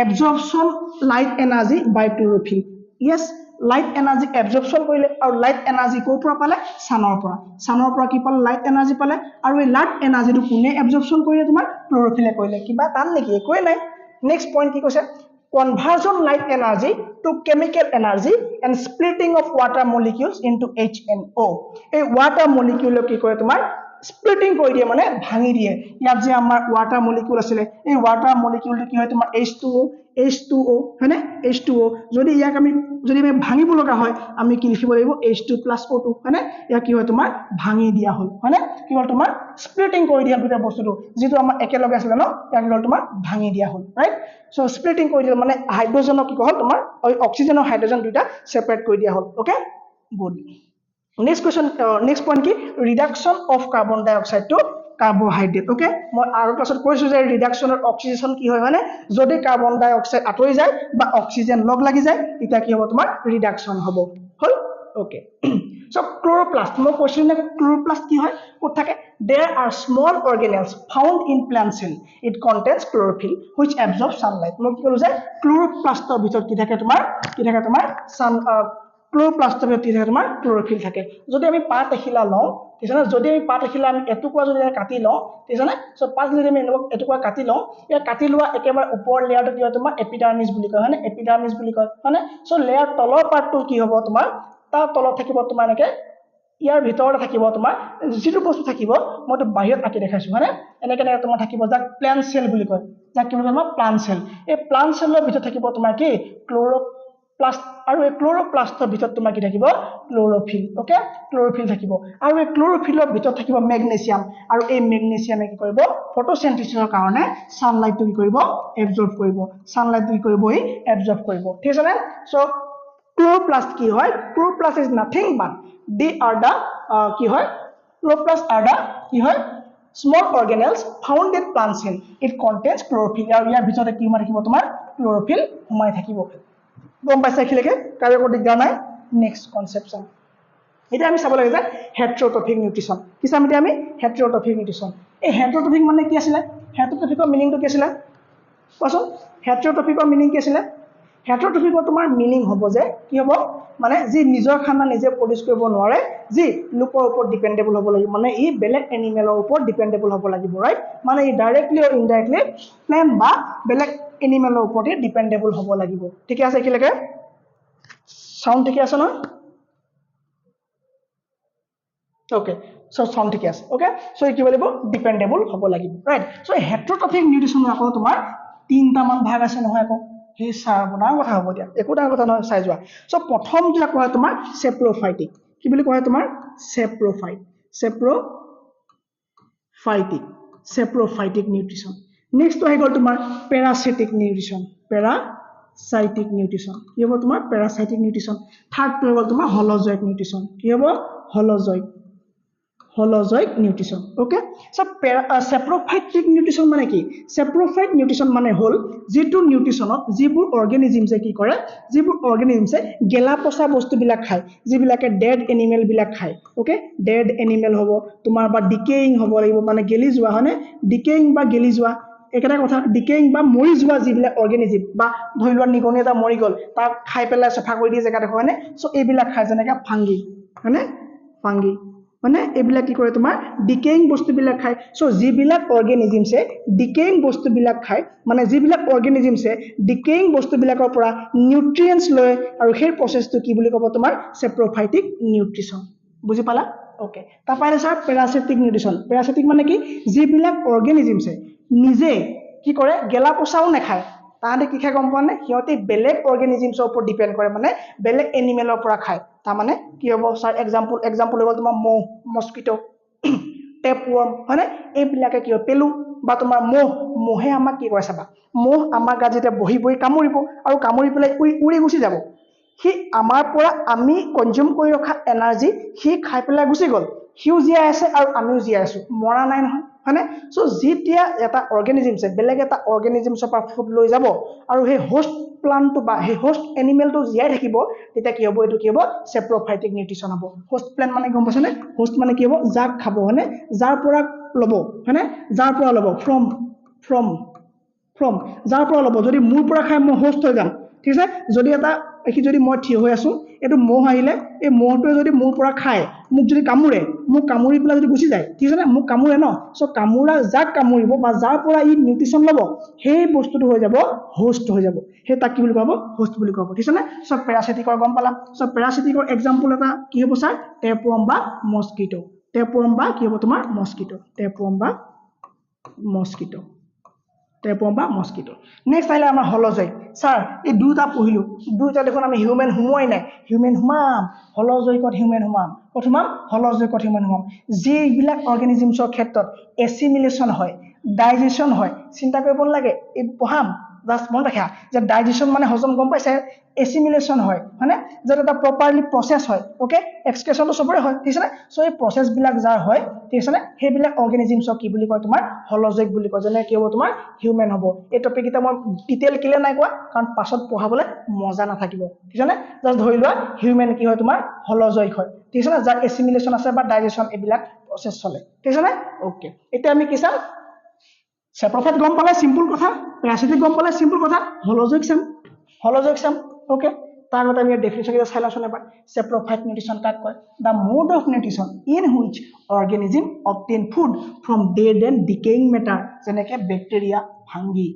এবজৰ্পচন লাইট এনাৰ্জি বাই ক্লোৰোফিল ইয়েস লাইট এনাৰ্জি এবজৰ্পচন কৰিলে আৰু লাইট এনাৰ্জি ক'ৰ পৰা পালে সানৰ পৰা কি পালে লাইট এনাৰ্জি পালে আৰু এই লাইট এনাৰ্জিটো কোনে এবজৰ্পচন কৰিলে তোমাৰ ক্লোৰোফিলে কৰিলে কিবা টান নেকি একোৱে নাই নেক্সট পইণ্ট কি কৈছে conversion light energy to chemical energy and splitting of water molecules into HNO এই water molecule কি কৰে তোমাৰ splitting কৰি দিয়ে মানে ভাঙি দিয়ে ইয়াত যে আমাৰ water molecule আছিল এই water molecule কি হয় তোমাৰ H2O হয়নে H2O যদি ইয়াক আমি ভাঙিব লগা হয় আমি কি লিখিব লাগিব H2+O2 হয়নে ইয়া কি হয় তোমাৰ ভাঙি দিয়া হ'ল হয়নে কি হ'ল তোমাৰ স্প্লিটিং কৰি দিয়া দুটা বস্তুটো যেটো আমাৰ একেলগে আছিল ন ইয়াক কি হ'ল তোমাৰ ভাঙি দিয়া হ'ল ৰাইট সো স্প্লিটিং কৰি দিয়া মানে হাইড্ৰোজেনক কি হ'ল তোমাৰ অক্সিজেন আৰু হাইড্ৰোজেন দুটা সেপাৰেট কৰি দিয়া হ'ল okay good next question next point কি reduction of carbon dioxide to carbohydrate okay মই আৰু ক্লাছত কৈছো যে ৰিডাকশন অফ অক্সিজেন কি হয় মানে যদি কাৰ্বন ডাই অক্সাইড আঁতৰি যায় বা অক্সিজেন লগ লাগি যায় তেতিয়া কি হ'ব তোমাৰ ৰিডাকশন হ'ব হল okay so chloroplast মই কৈছিলো না chloroplast কি হয় ক'ত থাকে there are small organelles found in plant cell it contains chlorophyll which absorbs sunlight মই কি ক'লো যে chloroplastৰ ভিতৰত কি থাকে তোমাৰ sun ক্লোৰোপ্লাস্টৰ ভিতৰত থাকে তোমাৰ ক্লোৰোফিল থাকে যদি আমি পাত এখিলা লওঁ ঠিক আছে যদি আমি পাত এখিলা আমি এটুকুৰা যদি কাটি লওঁ ঠিক আছে সো পাত যদি আমি এটুকুৰা কাটি লওঁ এই কাটি লোৱা একেবাৰে ওপৰ লেয়াৰটো কি হয় তোমাৰ এপিডাৰ্মিছ বুলি কয় হয়নে এপিডাৰ্মিছ বুলি কয় হয়নে সো লেয়াৰ তলৰ পাৰ্টটো কি হ'ব তোমাৰ তাৰ তলত থাকিব তোমাৰ এনেকে ইয়াৰ ভিতৰত থাকিব তোমাৰ যিটো বস্তু থাকিব মইতো বাহিৰত আঁকি দেখাইছো হয়নে এনেকে তোমাৰ থাকিব যাক প্লান্ট সেল বুলি কয় যাক কি বুলি কয় প্লান্ট সেল এই প্লান্ট সেলৰ ভিতৰত থাকিব তোমাৰ কি ক্লোৰোপ্লাস্ট আৰু এই ক্লোৰোপ্লাস্টৰ ভিতৰত তোমাৰ কি থাকিব ক্লোৰোফিল ওকে ক্লোৰোফিল থাকিব আৰু এই ক্লোৰোফিলৰ ভিতৰত থাকিব মেগনেছিয়াম আৰু এই মেগনেছিয়ামে কি কৰিব ফটোসিনথেসিসৰ কাৰণে সানলাইটটো কি কৰিব এবজৰ্ব কৰিব সানলাইটটো কি কৰিব ই এবজৰ্ব কৰিব ঠিক আছে না সো chloroplast কি হয় chloroplast is nothing but they are the কি হয় chloroplast are the কি হয় small organelles found in plant cell it contains chlorophyll আৰু ইয়াৰ ভিতৰত কি সোমাই থাকিব তোমাৰ chlorophyll সোমাই থাকিব গম পাইছা কিলেকে কাৰো কোনো দিগদাৰ নাই নেক্সট কনসেপচন এটা আমি চাব লাগে যে হেটেৰোট্ৰফিক নিউট্ৰিশন কি চাম এতিয়া আমি হেটেৰোট্ৰফিক নিউট্ৰিশন এই হেটেৰোট্ৰফিক মানে কি আছিল হেটেৰোট্ৰফিকৰ মিনিংটো কি আছিল কোৱাচোন হেটেৰোট্ৰফিকৰ মিনিং কি আছিল হেটেৰোট্ৰফিকৰ তোমাৰ মিনিং হ'ব যে কি হ'ব মানে যি নিজৰ খানা নিজে প্ৰডিউস কৰিব নোৱাৰে যি লোকৰ ওপৰত ডিপেন্ডেবল হ'ব লাগিব মানে ই বেলেগ এনিমেলৰ ওপৰত ডিপেন্ডেবল হ'ব লাগিব ৰাইট মানে ই ডাইৰেক্টলি অৰ ইনডাইৰেক্টলি প্লেন বা বেলেগ এনিমেলৰ ওপৰত ডিপেন্ডেবল হ'ব লাগিব ঠিক আছে কিলেকে সাউন্ড ঠিক আছে ন okay so sound ঠিক আছে okay so কি বলিব ডিপেন্ডেবল হ'ব লাগিব ৰাইট so হেটেৰোট্ৰফিক নিউট্ৰিশনৰ আকৌ তোমাৰ তিনটা মান ভাগ আছে নহয় আকৌ হে সাৰ বনাৰ কথা হ'ব দিয়া একো ডাঙৰ কথা নহয় চাই যোৱা so প্ৰথম যে কোৱা তোমাৰ সেপ্ৰোফাইটিক কি বুলি কোৱা তোমাৰ সেপ্ৰোফাইটিক নিউট্ৰিশন নেক্সট হৈ গ'ল তোমাৰ প্যাৰাসিটিক নিউট্ৰিশন কি হ'ব তোমাৰ প্যাৰাসিটিক নিউট্ৰিশন থাৰ্ড হৈ গ'ল তোমাৰ হলোজয়িক নিউট্ৰিশন কি হ'ব হলোজয়িক নিউট্ৰিশন ওকে সো সেপ্ৰোফাইটিক নিউট্ৰিশন মানে কি সেপ্ৰোফাইট নিউট্ৰিশন মানে হল যেটো নিউট্ৰিশনত যিবোৰ অৰ্গানিজমছে কি কৰে যিবোৰ অৰ্গানিজমছে গেলা পচা বস্তু বিলাক খায় যিবিলাকে ডেড এনিমেল বিলাক খায় ওকে ডেড এনিমেল হ'ব তোমাৰ বা ডিকেইং হ'ব লাগিব মানে গেলি যোৱা হয়নে ডিকেইং বা গেলি যোৱা একটা কথা ডিকেইং বা মৰি যোৱা যিবিলাক অৰ্গানিজম বা ধৰি লোৱা নিগনি এটা মৰি গল তাক খাই পেলাই সফা কৰি দিয়ে জেগা দেখো হয়নে সো এইবিলাক খায় যেনেকা ফাংগি হয়নে ফাংগি মানে এইবিলাক কি কৰে তোমাৰ ডিকেইং বস্তুবিলাক খায় সো যিবিলাক অৰ্গানিজমছে ডিকেইং বস্তুবিলাক খায় মানে যিবিলাক অৰ্গানিজমছে ডিকেইং বস্তুবিলাকৰ পৰা নিউট্ৰিয়েন্টছ লয় আৰু সেই প্ৰসেসটো কি বুলি ক'ব তোমাৰ সেপ্ৰোফাইটিক নিউট্ৰিশন বুজি পালা ওকে তাপাইলে স্যাৰ প্যাৰাসিটিক নিউট্ৰিশন প্যাৰাসিটিক মানে কি যিবিলাক অৰ্গানিজমছে নিজে কি কৰে গেলা পচাও নাখায় তাহাঁতে কি খায় গম পোৱা নে সিহঁতে বেলেগ অৰ্গানিজমছৰ ওপৰত ডিপেন্ড কৰে মানে বেলেগ এনিমেলৰ পৰা খায় তাৰ মানে কি হ'ব স্যাৰ এক্সাম্পল হ'ল তোমাৰ মস্কিটো টেপৱৰ্ম হয়নে এইবিলাকে কি হয় পেলু বা তোমাৰ মহে আমাক কি কৰে চাবা মহ আমাৰ গাত যেতিয়া বহি কামুৰিব আৰু কামুৰি পেলাই উৰি গুচি যাব সি আমাৰ পৰা আমি কনজিউম কৰি ৰখা এনাৰ্জি সি খাই পেলাই গুচি গ'ল, সিও জীয়াই আছে আৰু আমিও জীয়াই আছো, মৰা নাই নহয়, হয়নে? চ' যেতিয়া এটা অৰ্গেনিজিমছে বেলেগ এটা অৰ্গেনিজিমছৰ পৰা ফুড লৈ যাব আৰু সেই হোষ্ট প্লান্টটো বা সেই হোষ্ট এনিমেলটো জীয়াই থাকিব, তেতিয়া কি হ'ব? এইটো কি হ'ব? চেপ্ৰফাইটিক নিউট্ৰিচন হ'ব। হোষ্ট প্লান্ট মানে গম পাইছানে? হোষ্ট মানে কি হ'ব? যাক খাব, হয়নে? যাৰ পৰা ল'ব, হয়নে? যাৰ পৰা ল'ব, ফ্ৰম যাৰ পৰা ল'ব। যদি মোৰ পৰা খাই মই হোষ্ট হৈ যাম, ঠিক আছে? যদি এটা যদি মই থিয় হৈ আছো, এইটো মহ আহিলে এই মহটোৱে যদি মোৰ পৰা খায়, মোক যদি কামোৰে, মোক কামুৰি পেলাই যদি গুচি যায়, ঠিক আছে নে? মোক কামোৰে ন, চ' কামোৰা যাক কামুৰিব বা যাৰ পৰা ই নিউট্ৰিচন ল'ব, সেই বস্তুটো হৈ যাব হোষ্ট হৈ যাব, সেই তাক কি বুলি কোৱা হ'ব? হোষ্ট বুলি কোৱা হ'ব, ঠিক আছে নে? চ' পেৰাচিটিকৰ গম পালা। চ' পেৰাচিটিকৰ এক্সাম্পল এটা কি হ'ব ছাৰ? টেপৱৰ্ম বা মস্কিটো। টেপৱৰ্ম বা কি হ'ব তোমাৰ? মস্কিটো। টেপৱৰ্ম বা মস্কিটো। টেপৱৰ্ম বা মস্কিটো। নেক্সট আহিলে আমাৰ হলজয়িক। ছাৰ এই দুটা পঢ়িলো, দুটা দেখোন আমি হিউমেন সোমোৱাই নাই। হিউমেন সোমাম, হলজয়িকত হিউমেন সোমাম। ক'ত সোমাম? হলজয়িকত হিউমেন সোমাম। যিবিলাক অৰ্গেনিজিমছৰ ক্ষেত্ৰত এছিমিলেশ্যন হয়, ডাইজেশ্যন হয়, চিন্তা কৰিব নালাগে, এই পঢ়াম, জাষ্ট মনত ৰাখা যে ডাইজেশ্যন মানে হজম, গম পাইছে? এছিমিলেশ্যন হয়, হয়নে? যাতে এটা প্ৰপাৰলি প্ৰচেছ হয়, অ'কে? এক্সক্ৰেশ্যনটো চবৰে হয়, ঠিক আছে নে? চ' এই প্ৰচেছবিলাক যাৰ হয়, ঠিক আছে নে? সেইবিলাক অৰ্গেনিজিমছক কি বুলি কয়? তোমাৰ হলজয়িক বুলি কয়। যেনে কি হ'ব? তোমাৰ হিউমেন হ'ব। এই টপিক এটা মই ডিটেইল কেলে নাই কোৱা? কাৰণ পাছত পঢ়াবলৈ মজা নাথাকিব, ঠিক আছে নে? জাষ্ট ধৰি লোৱা হিউমেন কি হয়? তোমাৰ হলজয়িক হয়, ঠিক আছে নে? যাৰ এছিমিলেশ্যন আছে বা ডাইজেশ্যন এইবিলাক প্ৰচেছ চলে, ঠিক আছে নে? অ'কে, এতিয়া আমি কি চাম? চেপ্ৰফাইট গম পালে, চিম্পুল কথা। পেৰাচিটিক গম পালে, চিম্পুল কথা। হলজয়িক চাম, অ'কে? তাৰ আগতে আমি ডেফিনেশ্যন কেইটা চাই লওঁচোন এবাৰ। চেপ্ৰফাইট নিউট্ৰিচন কাক কয়? The mode of nutrition in which organism obtain food from dead and decaying matter, যেনেকে bacteria, fungi.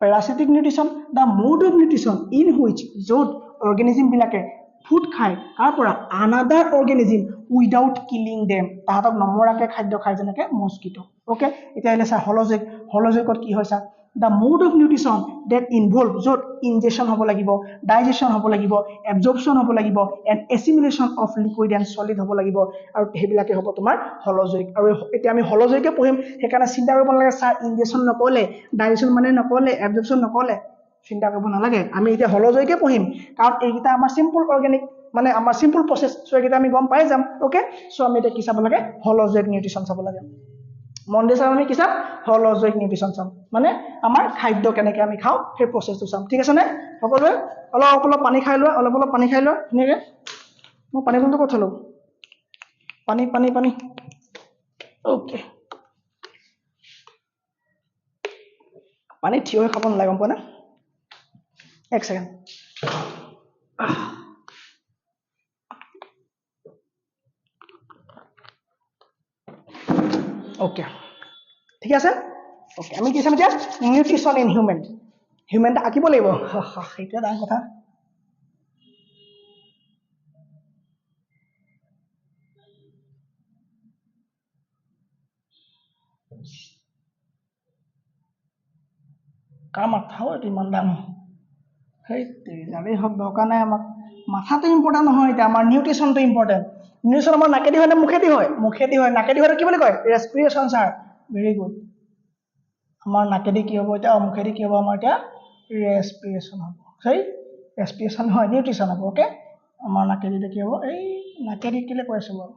Parasitic nutrition, the mode of nutrition in which, য'ত অৰ্গেনিজিম বিলাকে ফুড খায় কাৰ পৰা? Another organism without killing them, তাহাঁতক নমৰাকে খাদ্য খায়, যেনেকে মস্কিটো, অ'কে? এতিয়া আহিলে ছাৰ হলজয়িক। হলজয়িকত কি হয় sir? The mode of nutrition that involve, য'ত ইনজেকশ্যন হ'ব লাগিব, ডাইজেশ্যন হ'ব লাগিব, এবজৰ্পশ্যন হ'ব লাগিব, and assimilation of liquid and solid হ'ব লাগিব, আৰু সেইবিলাকে হ'ব তোমাৰ হলজয়িক। আৰু এতিয়া আমি হলজয়িকে পঢ়িম, সেইকাৰণে চিন্তা কৰিব নালাগে ছাৰ ইনজেকশ্যন নক'লে, ডাইজেশ্যন মানে নক'লে, এবজৰ্পশ্যন নক'লে, চিন্তা কৰিব নালাগে। আমি এতিয়া হলজয়িকে পঢ়িম, কাৰণ এইকেইটা আমাৰ চিম্পুল অৰ্গেনিক, মানে আমাৰ চিম্পুল প্ৰচেছ। চ' এইকেইটা আমি গম পাই যাম, অ'কে? চ' আমি এতিয়া কি চাব লাগে? হলজয়িক নিউট্ৰিচন চাব লাগে। মন দি চাম, আমি কি চাম? হলজয়িক নিউট্ৰিচন চাম, মানে আমাৰ খাদ্য কেনেকে আমি খাওঁ সেই প্ৰচেছটো চাম, ঠিক আছে নে? সকলোৱে অলপ অলপ পানী খাই লোৱা, অলপ অলপ পানী খাই লোৱা ধুনীয়াকে। মই পানী বটলটো ক'ত থলো? পানী। অ'কে, পানী থিয় হৈ খাব নালাগে, গম পোৱা নে? এক ছেকেণ্ড। অ'কে, ঠিক আছে? অ'কে, আমি কি চাম এতিয়া? Nutrition in human. হিউমেনটা আঁকিব লাগিব, সেইটোৱে ডাঙৰ কথা। কাৰ মাথাও এইটো ইমান ডাঙৰ? সেই জানেই হওক, দৰকাৰ নাই আমাক। মাথাটো ইম্পৰ্টেণ্ট নহয়, এতিয়া আমাৰ নিউট্ৰিচনটো ইম্পৰ্টেণ্ট। নিউট্ৰিচন আমাৰ নাকেদি হয় নে মুখেদি হয়? মুখেদি হয়। নাকেদি হ'লে কি বুলি কয়? ৰেছপিৰেশ্যন ছাৰ, ভেৰি গুড। আমাৰ নাকেদি কি হ'ব এতিয়া? মুখেদি কি হ'ব? আমাৰ এতিয়া ৰেছপিৰেশ্যন হ'ব। সেই ৰেছপিৰেশ্যন হয়, নিউট্ৰিচন হ'ব, অ'কে? আমাৰ নাকেদি কি হ'ব? এই নাকেদি কেলে কৈ আছো বাৰু?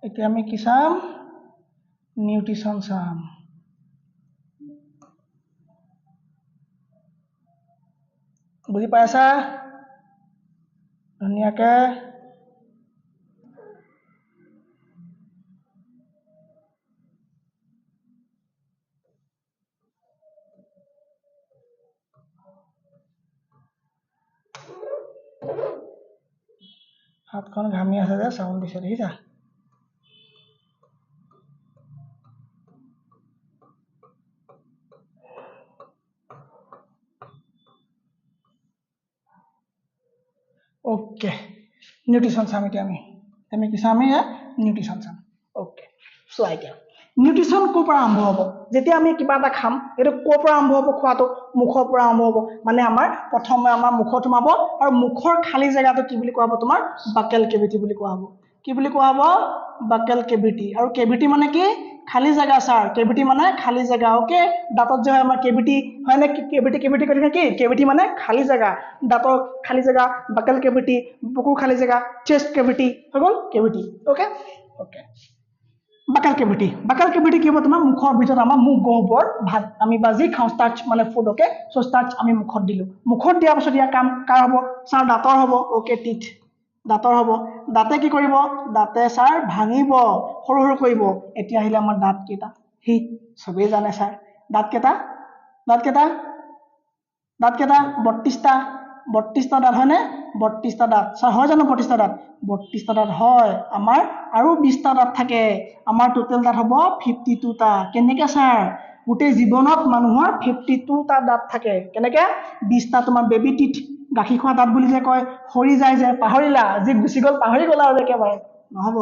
এতিয়া আমি কি চাম? নিউট্ৰিচন চাম। বুজি পাইছা? ধুনীয়াকে। হাতখন ঘামি আছে যে, চাউল দিছে, দেখিছা? অ'কে, নিউট্ৰিচন চাম এতিয়া আমি কি চাম? নিউট্ৰিচন চাম, অ'কে? চোৱা এতিয়া নিউট্ৰিশ্যন ক'ৰ পৰা আৰম্ভ হ'ব যেতিয়া আমি কিবা এটা খাম এইটো ক'ৰ পৰা আৰম্ভ হ'ব খোৱাটো মুখৰ পৰা আৰম্ভ হ'ব মানে আমাৰ প্ৰথমে আমাৰ মুখত সোমাব আৰু মুখৰ খালী জেগাটো কি বুলি কোৱা হ'ব তোমাৰ বাকেল কেভিটি বুলি কোৱা হ'ব কি বুলি কোৱা হ'ব বাকেল কেভিটি আৰু কেভিটি মানে কি খালী জেগা স্যাৰ কেভিটি মানে খালী জেগা ওকে দাঁতত যে হয় আমাৰ কেভিটি হয় নে কেভিটি কেভিটি কৰি কি কেভিটি মানে খালী জেগা দাঁতৰ খালী জেগা বাকেল কেভিটি বুকুৰ খালী জেগা চেষ্ট কেভিটি হৈ গ'ল কেভিটি ওকে ওকে বাকেল কেভিটি কি হ'ব তোমাৰ মুখৰ ভিতৰত আমাৰ মুখ গহ্বৰ ভাত আমি বাজি খাওঁ ষ্টাৰ্চ মানে ফুড ওকে সো ষ্টাৰ্চ আমি মুখত দিলোঁ মুখত দিয়াৰ পাছত ইয়াৰ কাম কাৰ হ'ব ছাৰ দাঁতৰ হ'ব ওকে টিথ দাঁতৰ হ'ব দাঁতে কি কৰিব দাঁতে ছাৰ ভাঙিব সৰু সৰু কৰিব এতিয়া আহিলে আমাৰ দাঁত কেইটা হি সবেই জানে ছাৰ দাঁত কেইটা 32টা 32টা দাঁত হয়নে 32টা দাঁত ছাৰ হয় জানো 32টা দাঁত 32টা দাঁত হয় আমাৰ আৰু 20টা দাঁত থাকে আমাৰ টোটেল দাঁত হ'ব 52টা কেনেকৈ ছাৰ গোটেই জীৱনত মানুহৰ 52টা দাঁত থাকে কেনেকৈ 20টা তোমাৰ বেবি টিথ গাখীৰ খোৱা দাঁত বুলি যে কয় সৰি যায় যে পাহৰিলা যি গুচি গ'ল পাহৰি গ'লা আৰু একেবাৰে নহ'ব